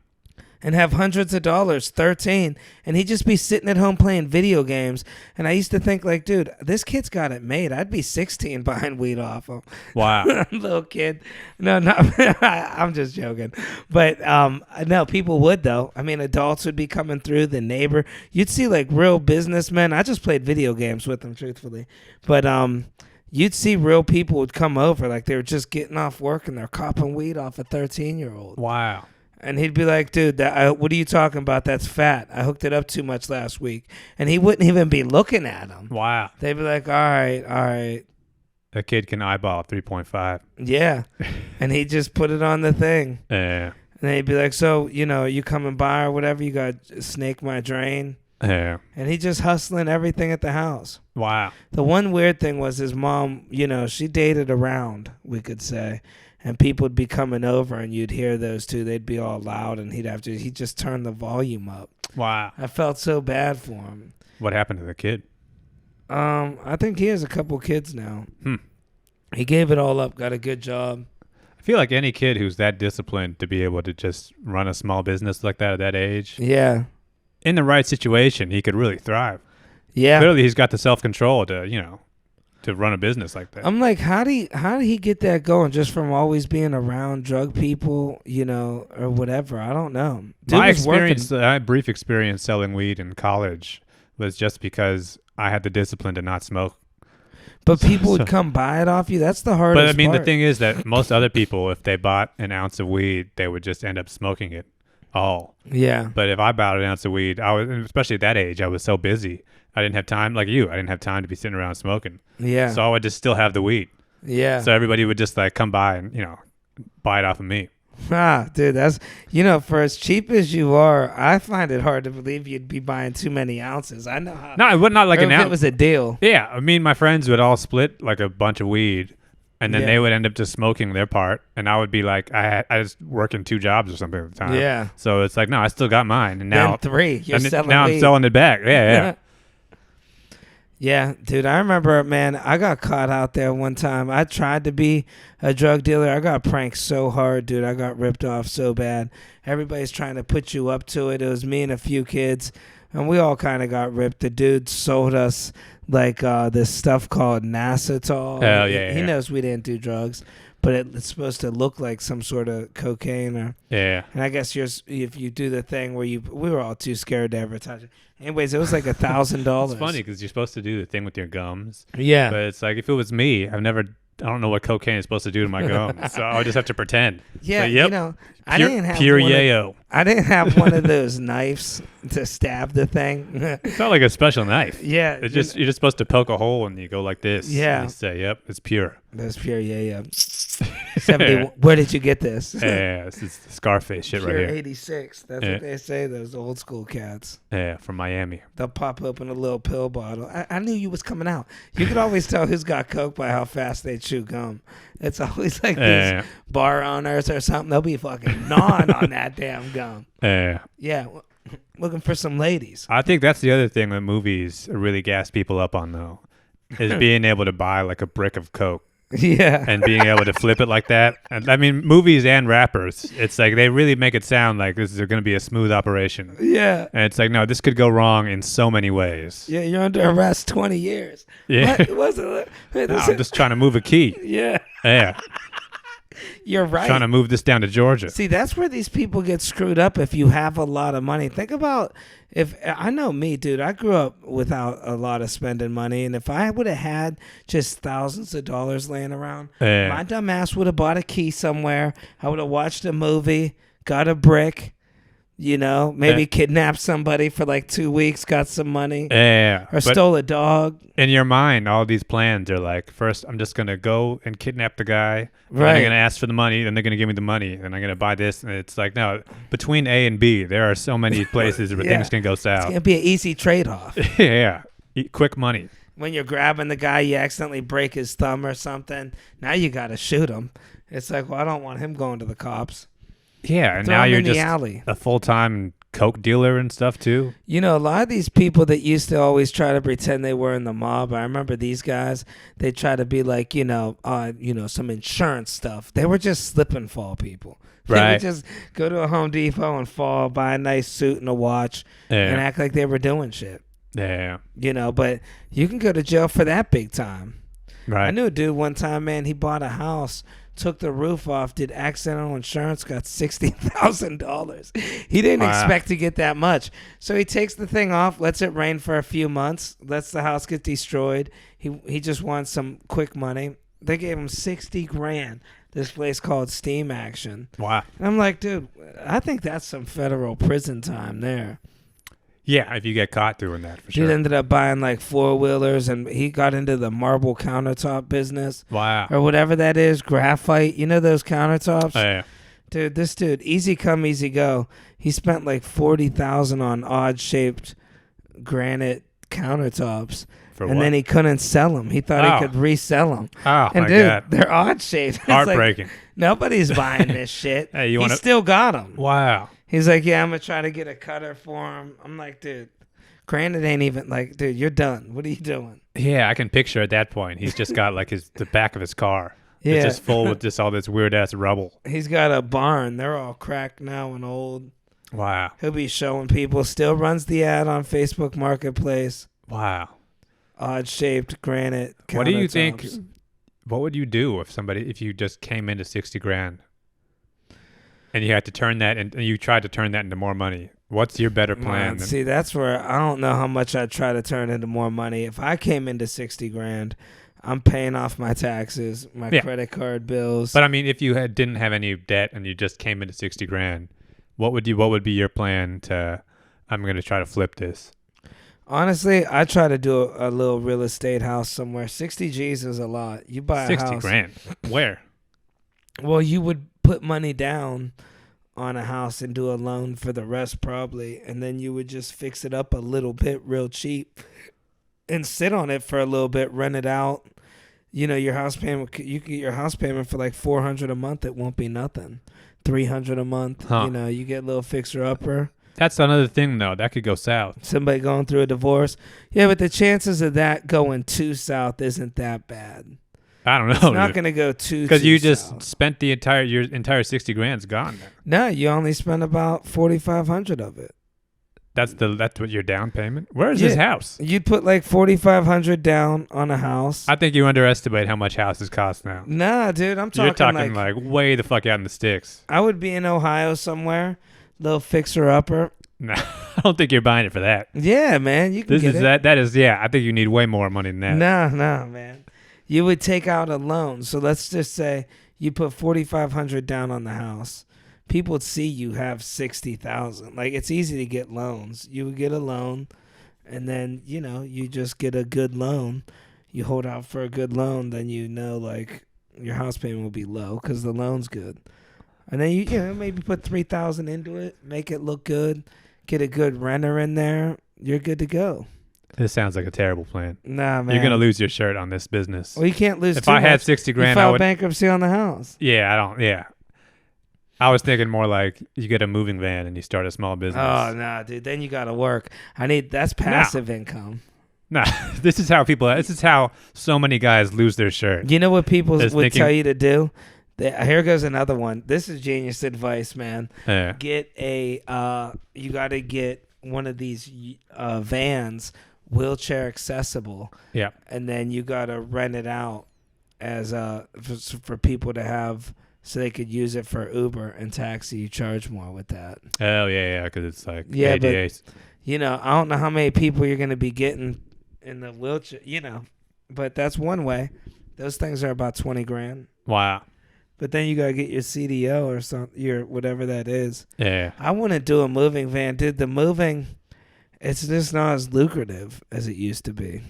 And have hundreds of dollars, 13. And he'd just be sitting at home playing video games. And I used to think like, dude, this kid's got it made. I'd be 16 buying weed off him. Wow. Little kid. No, I'm just joking. But no, people would though. I mean, adults would be coming through, the neighbor. You'd see like real businessmen. I just played video games with them, truthfully. But you'd see real people would come over like they were just getting off work and they're copping weed off a 13-year-old. Wow. And he'd be like, dude, what are you talking about? That's fat. I hooked it up too much last week. And he wouldn't even be looking at him. Wow. They'd be like, all right. A kid can eyeball 3.5. Yeah. And he'd just put it on the thing. Yeah. And he'd be like, so, you coming by or whatever, you got to snake my drain. Yeah. And he just hustling everything at the house. Wow. The one weird thing was his mom, she dated around, we could say. And people would be coming over and you'd hear those two. They'd be all loud and he'd just turn the volume up. Wow. I felt so bad for him. What happened to the kid? I think he has a couple kids now. Hmm. He gave it all up, got a good job. I feel like any kid who's that disciplined to be able to just run a small business like that at that age, Yeah. in the right situation, he could really thrive. Yeah. Clearly, he's got the self-control to run a business like that. I'm like, how did he get that going just from always being around drug people, or whatever? I don't know. Dude My was experience, working. my brief experience selling weed in college was just because I had the discipline to not smoke. But people would come buy it off you. That's the hardest But I mean, part. the thing is that most other people, if they bought an ounce of weed, they would just end up smoking it all. Yeah. But if I bought an ounce of weed, especially at that age, I was so busy. I didn't have time, like you. I didn't have time to be sitting around smoking. Yeah. So I would just still have the weed. Yeah. So everybody would just like come by and buy it off of me. Dude, that's for as cheap as you are, I find it hard to believe you'd be buying too many ounces. I know how. No, it would not like an ounce. It was a deal. Yeah, I mean, my friends would all split like a bunch of weed, and then Yeah. they would end up just smoking their part, and I would be like, I was working 2 jobs or something at the time. Yeah. So it's like, no, I still got mine, and now Then 3. You're selling now weed. I'm selling it back. Yeah. Yeah, dude, I remember, man, I got caught out there one time. I tried to be a drug dealer. I got pranked so hard, dude. I got ripped off so bad. Everybody's trying to put you up to it. It was me and a few kids. and we all kind of got ripped. The dude sold us like this stuff called Nasitol. Hell yeah, He yeah. knows we didn't do drugs, but it's supposed to look like some sort of cocaine or. Yeah. And I guess if you do the thing where we were all too scared to ever touch it. Anyways, it was like $1,000. It's funny because you're supposed to do the thing with your gums. Yeah. But it's like, if it was me, I don't know what cocaine is supposed to do to my gums. So I would just have to pretend. Yeah, So, yep. you know, I Pure, didn't have pure one of- yayo. I didn't have one of those knives to stab the thing. It's not like a special knife. Yeah, It's just you're just supposed to poke a hole and you go like this. Yeah. And you say, "Yep, it's pure." that's pure. Yeah. 70. Where did you get this? Yeah, this is the Scarface shit Pure right here. 86. That's Yeah. what they say. Those old school cats. Yeah, from Miami. They'll pop open a little pill bottle. I knew you was coming out. You could always tell who's got coke by how fast they chew gum. It's always like Yeah. these bar owners or something. They'll be fucking gnawing on that damn gum. Yeah. Yeah, looking for some ladies. I think that's the other thing that movies really gas people up on, though, is being able to buy like a brick of coke. Yeah. And being able to flip it like that. And I mean, movies and rappers, it's like they really make it sound like this is going to be a smooth operation. Yeah. And it's like, no, this could go wrong in so many ways. Yeah, you're under arrest 20 years. Yeah. What was it? No, I'm just trying to move a key. Yeah. Yeah. You're right. Trying to move this down to Georgia. See, that's where these people get screwed up if you have a lot of money. Think about if I know me, dude, I grew up without a lot of spending money. And if I would have had just thousands of dollars laying around, Yeah. my dumb ass would have bought a key somewhere. I would have watched a movie, got a brick, maybe kidnapped somebody for like 2 weeks, got some money, Yeah. or But stole a dog. in your mind, all these plans are like, first, I'm just going to go and kidnap the guy. Then Right. they're going to ask for the money. Then they're going to give me the money. Then I'm going to buy this. And it's like, no, between A and B, there are so many places where Yeah. things can go It's south. going to be an easy trade-off. Yeah. Quick money. When you're grabbing the guy, you accidentally break his thumb or something. Now you got to shoot him. It's like, well, I don't want him going to the cops. Yeah. And Throw now him you're in the just alley. a full-time coke dealer and stuff too. A lot of these people that used to always try to pretend they were in the mob. I remember these guys. They try to be like, some insurance stuff. They were just slip and fall people. They Right. would just go to a Home Depot and fall, buy a nice suit and a watch, and Yeah. act like they were doing shit. Yeah. But you can go to jail for that big time. Right. I knew a dude one time, man, he bought a house, took the roof off, did accidental insurance, got $60,000. He didn't Wow. expect to get that much. So he takes the thing off, lets it rain for a few months, lets the house get destroyed. He just wants some quick money. They gave him 60 grand. This place called Steam Action. Wow. And I'm like, dude, I think that's some federal prison time there. Yeah. If you get caught doing that, for Dude sure. ended up buying like 4-wheelers, and he got into the marble countertop business. Wow. Or whatever that is, graphite. You know those countertops? Yeah. Dude, this dude, easy come, easy go. He spent like $40,000 on odd-shaped granite countertops, For and what? then he couldn't sell them. He thought Oh. he could resell them. Oh, And my dude, God. they're odd-shaped. It's like, Heartbreaking. nobody's buying this shit. Hey, you He wanna- still got them. Wow. He's like, yeah, I'm gonna try to get a cutter for him. I'm like, dude, granite ain't even like, dude, you're done. What are you doing? Yeah, I can picture at that point. He's just got like the back of his car. Yeah. It's just full with just all this weird ass rubble. He's got a barn. They're all cracked now and old. Wow. He'll be showing people. Still runs the ad on Facebook Marketplace. Wow. Odd-shaped granite countertops. What do you think? What would you do if you just came into 60 grand and you had to turn that and you tried to turn that into more money? What's your better plan? Man, see, that's where I don't know how much I'd try to turn into more money. If I came into 60 grand, I'm paying off my taxes, my Yeah. credit card bills. But I mean, if you didn't have any debt and you just came into 60 grand, what would be your plan to? I'm going to try to flip this. Honestly, I try to do a little real estate house somewhere. 60 G's is a lot. You buy a 60 house. grand. Where? Well, you would put money down on a house and do a loan for the rest probably, and then you would just fix it up a little bit real cheap and sit on it for a little bit, rent it out. Your house payment, you get your house payment for like $400 a month. It won't be nothing. $300 a month. Huh. You get a little fixer-upper. That's another thing, though. That could go south. Somebody going through a divorce. Yeah, but the chances of that going too south isn't that bad. I don't know. It's not going to go too because you just south. spent your entire 60 grand's gone. No, you only spent about 4,500 of it. That's what your down payment. Where is this house? You'd put like $4,500 down on a house. I think you underestimate how much houses cost now. Nah, dude, I'm talking. You're talking like way the fuck out in the sticks. I would be in Ohio somewhere, little fixer upper. No, I don't think you're buying it for that. Yeah, man, you can This get is it. that is yeah. I think you need way more money than that. No, man. You would take out a loan. So let's just say you put $4,500 down on the house. People would see you have $60,000. Like, it's easy to get loans. You would get a loan, and then you just get a good loan. You hold out for a good loan, then like your house payment will be low because the loan's good. And then you maybe put $3,000 into it, make it look good, get a good renter in there. You're good to go. This sounds like a terrible plan. Nah, man. You're gonna lose your shirt on this business. Well, you can't lose. If I had $60,000, you file bankruptcy on the house. Yeah, I don't. Yeah, I was thinking more like you get a moving van and you start a small business. Oh no, dude! Then you gotta work. That's passive income. Nah, this is how so many guys lose their shirt. You know what people would tell you to do? Here goes another one. This is genius advice, man. Yeah. You gotta get one of these vans, wheelchair accessible. Yeah. And then you gotta rent it out as for people to have. So they could use it for Uber and taxi. You charge more with that. Oh, yeah, because it's like ADAs. But, I don't know how many people you're going to be getting in the wheelchair, But that's one way. Those things are about $20,000. Wow. But then you got to get your CDO or something, your whatever that is. Yeah. I want to do a moving van. Dude, the moving, it's just not as lucrative as it used to be.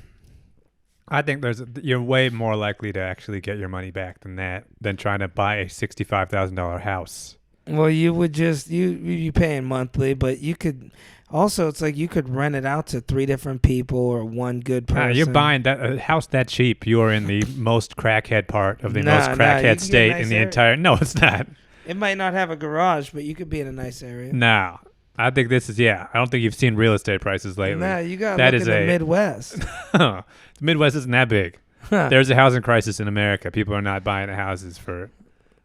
I think you're way more likely to actually get your money back than trying to buy a $65,000 house. Well, you would just you paying monthly, but you could also it's like you could rent it out to 3 different people or one good person. You're buying a house that cheap. You are in the most crackhead part of the most crackhead state in the entire. No, it's not. It might not have a garage, but you could be in a nice area. No. I think this is, I don't think you've seen real estate prices lately. No, you got to look in the Midwest. The Midwest isn't that big. There's a housing crisis in America. People are not buying houses for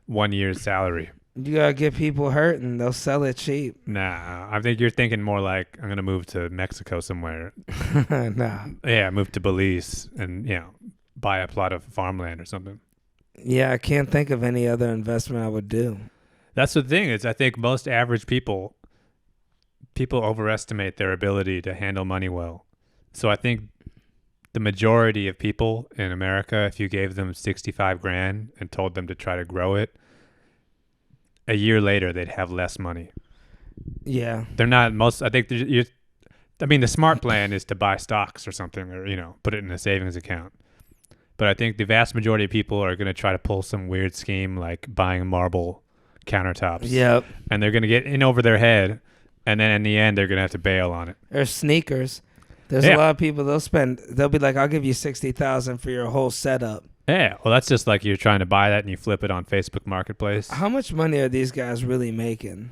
1 year's salary. You got to get people hurt and they'll sell it cheap. Nah, I think you're thinking more like, I'm going to move to Mexico somewhere. Nah. Yeah, move to Belize and, buy a plot of farmland or something. Yeah, I can't think of any other investment I would do. That's the thing is I think most average people overestimate their ability to handle money well. So I think the majority of people in America, if you gave them $65,000 and told them to try to grow it, a year later they'd have less money. Yeah. They're not most. I think the smart plan is to buy stocks or something, or put it in a savings account. But I think the vast majority of people are going to try to pull some weird scheme like buying marble countertops. Yep. And they're going to get in over their head. And then in the end, they're going to have to bail on it. Or sneakers. There's a lot of people, they'll be like, I'll give you $60,000 for your whole setup. Yeah. Well, that's just like you're trying to buy that and you flip it on Facebook Marketplace. How much money are these guys really making?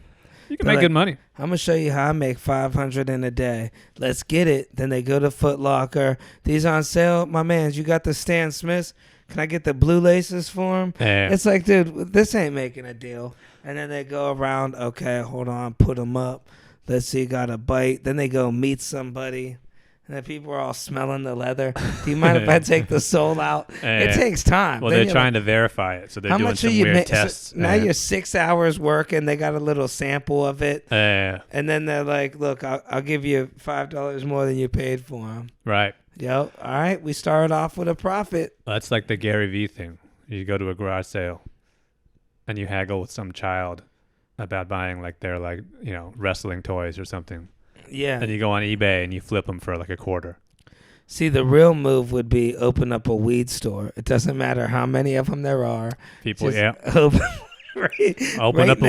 You can make good money. I'm going to show you how I make $500 in a day. Let's get it. Then they go to Foot Locker. These on sale. My man, you got the Stan Smiths. Can I get the blue laces for him? Yeah. It's like, dude, this ain't making a deal. And then they go around, okay, hold on, put them up. Let's see, got a bite. Then they go meet somebody. And then people are all smelling the leather. Do you mind if I take the sole out? It takes time. Well, then they're trying to verify it. So they're how doing much some are you weird tests. So now you're 6 hours working. They got a little sample of it. And then they're like, look, I'll give you $5 more than you paid for them. Right. Yo, all right. We started off with a profit. Well, that's like the Gary Vee thing. You go to a garage sale and you haggle with some child about buying like their wrestling toys or something. Yeah. And you go on eBay and you flip them for like $0.25. See, the real move would be open up a weed store. It doesn't matter how many of them there are. People, Open Open up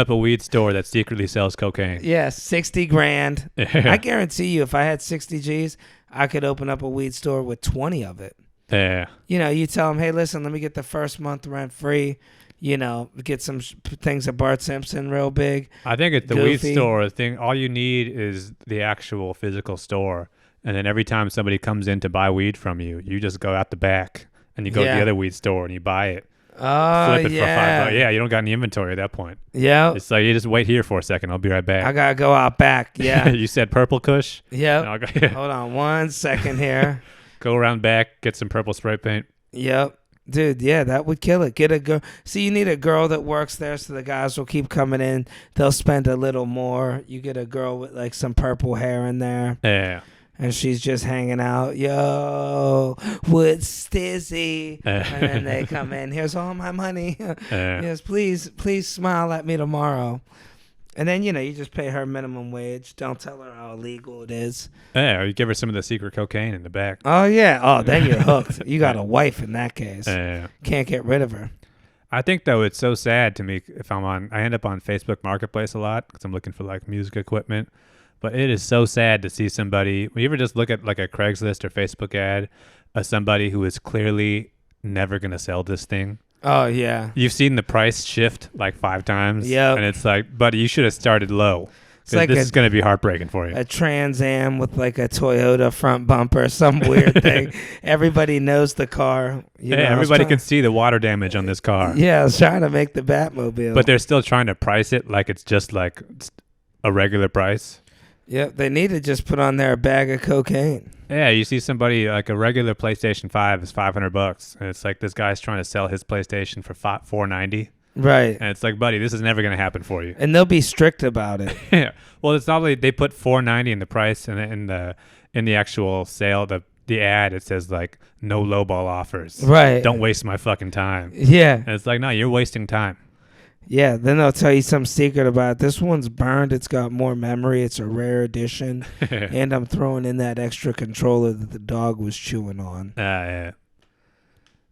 a weed store that secretly sells cocaine. Yeah, $60,000. Yeah. I guarantee you, if I had 60 G's, I could open up a weed store with 20 of it. Yeah. You tell them, hey, listen, let me get the first month rent free. Get some things at Bart Simpson real big. I think at the Goofy. weed store thing, all you need is the actual physical store. And then every time somebody comes in to buy weed from you, you just go out the back and you go to the other weed store and you buy it. Oh, Flip it for $5. yeah. Yeah, you don't got any inventory at that point. Yep. It's like, you just wait here for a second. I'll be right back. I got to go out back. Yeah. You said purple kush? Yep. No, I'll go, Hold on 1 second here. go around back, get some purple spray paint. Yep. Dude, yeah, that would kill it. Get a girl. See, you need a girl that works there so the guys will keep coming in. They'll spend a little more. You get a girl with like some purple hair in there. Yeah. And she's just hanging out. Yo, what's Stizzy? And then they come in. Here's all my money. Yes, please smile at me tomorrow. And then, you just pay her minimum wage. Don't tell her how illegal it is. Yeah, or you give her some of the secret cocaine in the back. Oh, yeah. Oh, then you're hooked. You got a wife in that case. Yeah. Can't get rid of her. I think, though, it's so sad to me if I end up on Facebook Marketplace a lot because I'm looking for, like, music equipment. But it is so sad to see somebody, when you ever just look at, like, a Craigslist or Facebook ad of somebody who is clearly never going to sell this thing. Oh, yeah. You've seen the price shift like 5 times. Yeah. And it's like, buddy, you should have started low. It's like this is going to be heartbreaking for you. A Trans Am with like a Toyota front bumper, some weird thing. Everybody knows the car. Everybody can see the water damage on this car. Yeah, I was trying to make the Batmobile. But they're still trying to price it like it's just like a regular price. Yep, they need to just put on there a bag of cocaine. Yeah, you see somebody like a regular PlayStation 5 is $500, and it's like this guy's trying to sell his PlayStation for $490. Right. And it's like, buddy, this is never going to happen for you. And they'll be strict about it. Yeah. Well, it's not like they put $490 in the price, and in the actual sale, the ad, it says like no lowball offers. Right. Don't waste my fucking time. Yeah. And it's like, no, you're wasting time. Yeah, then they'll tell you some secret about it. This one's burned. It's got more memory. It's a rare edition. And I'm throwing in that extra controller that the dog was chewing on. Yeah.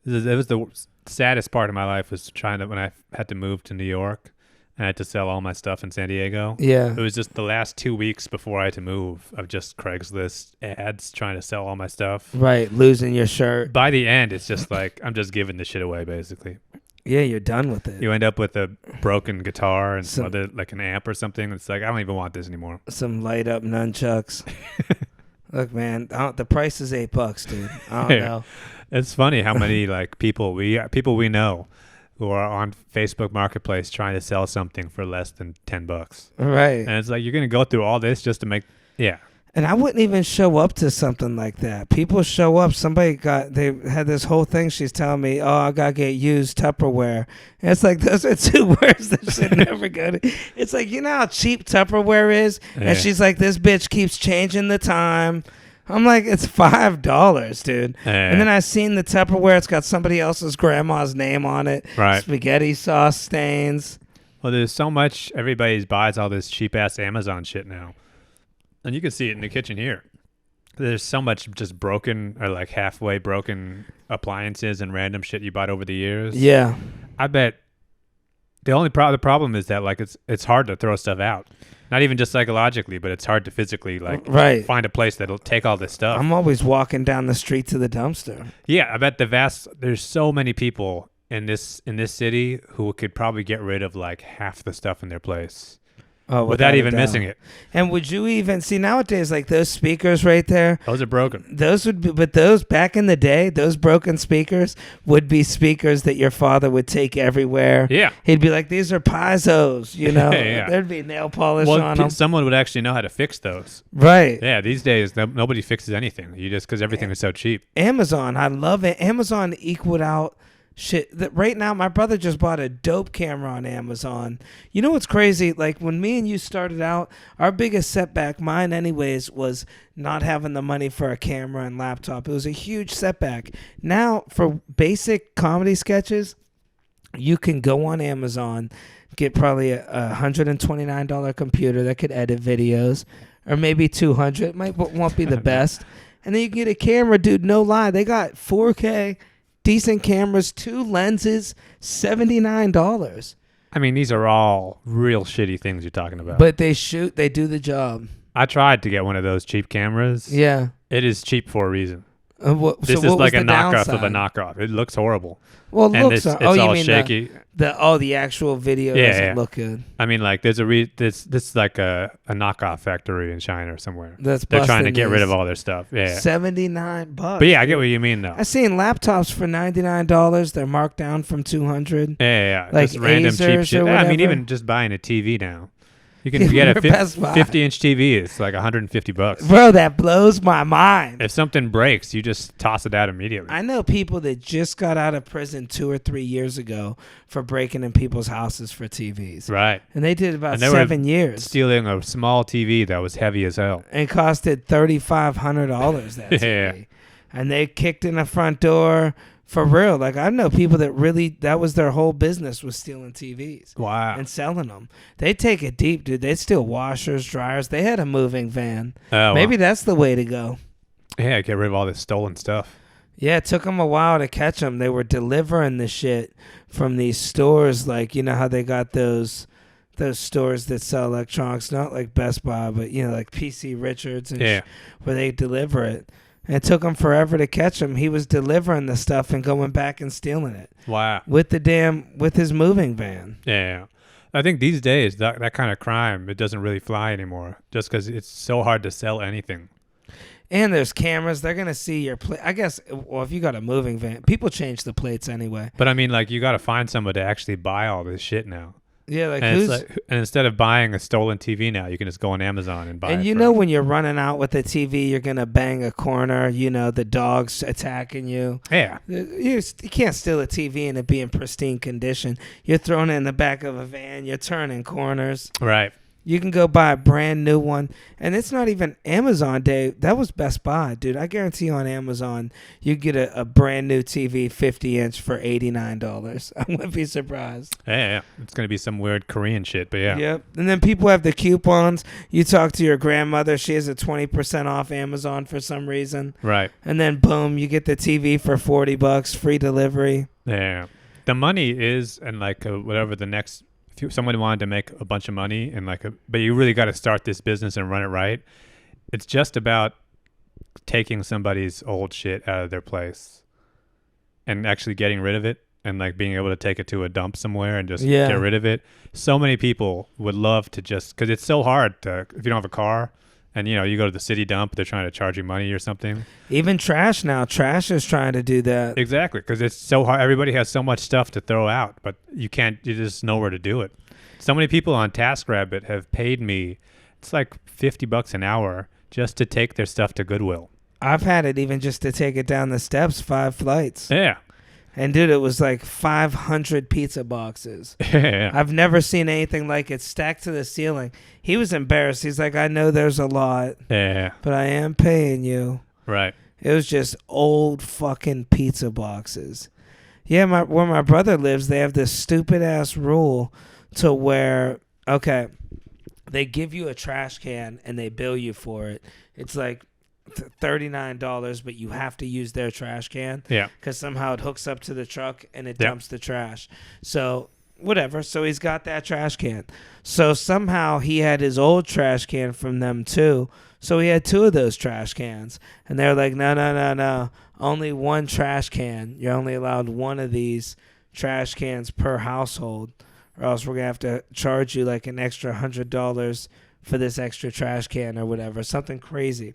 It was the saddest part of my life was when I had to move to New York and I had to sell all my stuff in San Diego. Yeah. It was just the last 2 weeks before I had to move of just Craigslist ads trying to sell all my stuff. Right, losing your shirt. By the end, it's just like I'm just giving this shit away, basically. Yeah, you're done with it. You end up with a broken guitar and some other, like an amp or something. It's like, I don't even want this anymore. Some light up nunchucks. Look, man, the price is $8, dude. I don't know. It's funny how many like people we know who are on Facebook Marketplace trying to sell something for less than $10. Right. And it's like, you're going to go through all this just to make, yeah. And I wouldn't even show up to something like that. People show up. They had this whole thing. She's telling me, oh, I got to get used Tupperware. And it's like, those are 2 words that should never go to. It's like, you know how cheap Tupperware is? Yeah. And she's like, this bitch keeps changing the time. I'm like, it's $5, dude. Yeah. And then I seen the Tupperware. It's got somebody else's grandma's name on it. Right. Spaghetti sauce stains. Well, there's so much. Everybody buys all this cheap-ass Amazon shit now. And you can see it in the kitchen here. There's so much just broken or like halfway broken appliances and random shit you bought over the years. Yeah. I bet the problem is that like it's hard to throw stuff out. Not even just psychologically, but it's hard to physically like find a place that'll take all this stuff. I'm always walking down the street to the dumpster. Yeah, I bet there's so many people in this city who could probably get rid of like half the stuff in their place. Oh, without even missing it. And would you even see nowadays, like those speakers right there? Those are broken. Those would be, but those back in the day, those broken speakers would be speakers that your father would take everywhere. Yeah. He'd be like, these are Paisos, you know? Yeah. There'd be nail polish on them. Someone would actually know how to fix those. Right. Yeah, these days, nobody fixes anything. Because everything is so cheap. Amazon, I love it. Amazon equaled out shit that right now. My brother just bought a dope camera on Amazon. You know what's crazy? Like when me and you started out, our biggest setback, mine anyways, was not having the money for a camera and laptop. It was a huge setback. Now for basic comedy sketches, you can go on Amazon, get probably a $129 computer that could edit videos, or maybe $200. Won't be the best. And then you can get a camera, dude. No lie, they got 4K. Decent cameras, 2 lenses, $79. I mean, these are all real shitty things you're talking about. But they do the job. I tried to get one of those cheap cameras. Yeah. It is cheap for a reason. This So is what like was a the knockoff of a downside? knockoff. It looks horrible. Well, And looks. it's Oh, you all mean shaky. the actual video Yeah, doesn't yeah. look good. I mean, like, there's this is like a knockoff factory in China or somewhere. That's They're trying to busting get rid of these. all their stuff. Yeah. $79. But yeah, I get dude. what you mean, though. I seen laptops for $99. They're marked down from $200. Yeah. Like Just random cheap Azers shit. or Yeah, I mean, whatever. even just buying a TV now. You can Yeah, get a Best Buy. 50-inch TV. It's like $150. Bro, that blows my mind. If something breaks, you just toss it out immediately. I know people that just got out of prison 2 or 3 years ago for breaking in people's houses for TVs. Right. And they did about And they were 7 years. Stealing a small TV that was heavy as hell. And costed $3,500 that TV. Yeah. And they kicked in the front door for real. Like, I know people that really, that was their whole business, was stealing TVs. Wow. And selling them. They take it deep, dude. They steal washers, dryers. They had a moving van. Oh, Maybe well. that's the way to go. Yeah, get rid of all this stolen stuff. Yeah, it took them a while to catch them. They were delivering the shit from these stores. Like, you know how they got those stores that sell electronics, not like Best Buy, but, you know, like PC Richards and Yeah. where they deliver it. And it took him forever to catch him. He was delivering the stuff and going back and stealing it Wow. with his moving van. Yeah. I think these days that kind of crime, it doesn't really fly anymore just because it's so hard to sell anything. And there's cameras. They're going to see your plate. I guess, well, if you got a moving van, people change the plates anyway. But I mean, like, you got to find someone to actually buy all this shit now. Yeah, like And, who's... and instead of buying a stolen TV now, you can just go on Amazon and buy it. And you know when you're running out with the TV, you're going to bang a corner, you know, the dog's attacking you. Yeah. You can't steal a TV and it be in pristine condition. You're throwing it in the back of a van. You're turning corners. Right. You can go buy a brand new one. And it's not even Amazon Day. That was Best Buy, dude. I guarantee you on Amazon, you get a brand new TV, 50-inch for $89. I wouldn't be surprised. Yeah. It's going to be some weird Korean shit, but yeah. Yep. And then people have the coupons. You talk to your grandmother. She has a 20% off Amazon for some reason. Right. And then, boom, you get the TV for $40, free delivery. Yeah. The money is, and like whatever the next... If someone wanted to make a bunch of money and but you really got to start this business and run it right. It's just about taking somebody's old shit out of their place and actually getting rid of it and like being able to take it to a dump somewhere and just get rid of it. So many people would love to just, because it's so hard to, if you don't have a car and you know, you go to the city dump, they're trying to charge you money or something. Even trash now. Trash is trying to do that. Exactly, because it's so hard. Everybody has so much stuff to throw out, but you just nowhere to do it. So many people on TaskRabbit have paid me, it's like $50 an hour just to take their stuff to Goodwill. I've had it even just to take it down the steps, 5 flights. Yeah. And, dude, it was like 500 pizza boxes. Yeah. I've never seen anything like it, stacked to the ceiling. He was embarrassed. He's like, I know there's a lot, Yeah. but I am paying you. Right. It was just old fucking pizza boxes. Yeah, where my brother lives, they have this stupid-ass rule to where, okay, they give you a trash can and they bill you for it. It's like $39, but you have to use their trash can. Yeah. Because somehow it hooks up to the truck and it dumps the trash. So whatever. So he's got that trash can. So somehow he had his old trash can from them too. So he had 2 of those trash cans. And they were like, no. Only 1 trash can. You're only allowed 1 of these trash cans per household. Or else we're going to have to charge you like an extra $100 for this extra trash can or whatever. Something crazy.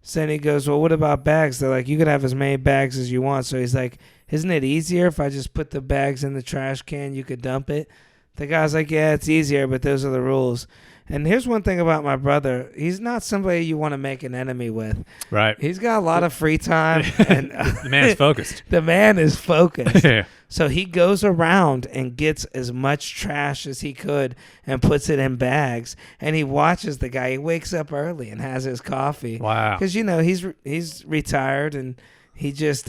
So then he goes, well, what about bags? They're like, you can have as many bags as you want. So he's like, isn't it easier if I just put the bags in the trash can? You could dump it. The guy's like, yeah, it's easier, but those are the rules. And here's one thing about my brother. He's not somebody you want to make an enemy with. Right. He's got a lot of free time. And The man's focused. The man is focused. Yeah. So he goes around and gets as much trash as he could and puts it in bags. And he watches the guy. He wakes up early and has his coffee. Wow. Because, you know, he's retired and he just,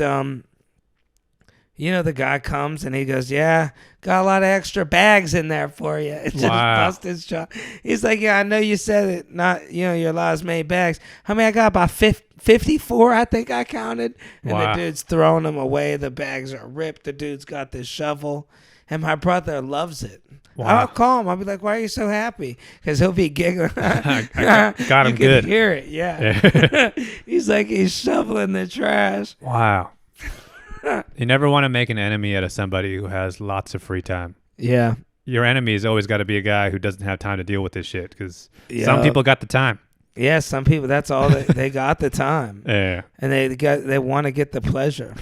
you know, the guy comes and he goes, yeah, got a lot of extra bags in there for you. It just bust his jaw. He's like, yeah, I know you said it, not, you know, you're allowed as many bags. How many I got? About 54, I think I counted. And the dude's throwing them away. The bags are ripped. The dude's got this shovel. and my brother loves it. Wow. I'll call him. I'll be like, "Why are you so happy?" Because he'll be giggling. I got him you good. can hear it. Yeah. He's like he's shoveling the trash. Wow. You never want to make an enemy out of somebody who has lots of free time. Yeah. Your enemy has always got to be a guy who doesn't have time to deal with this shit, because Yeah. some people got the time. Yeah, some people. That's all they got the time, Yeah. and they want to get the pleasure.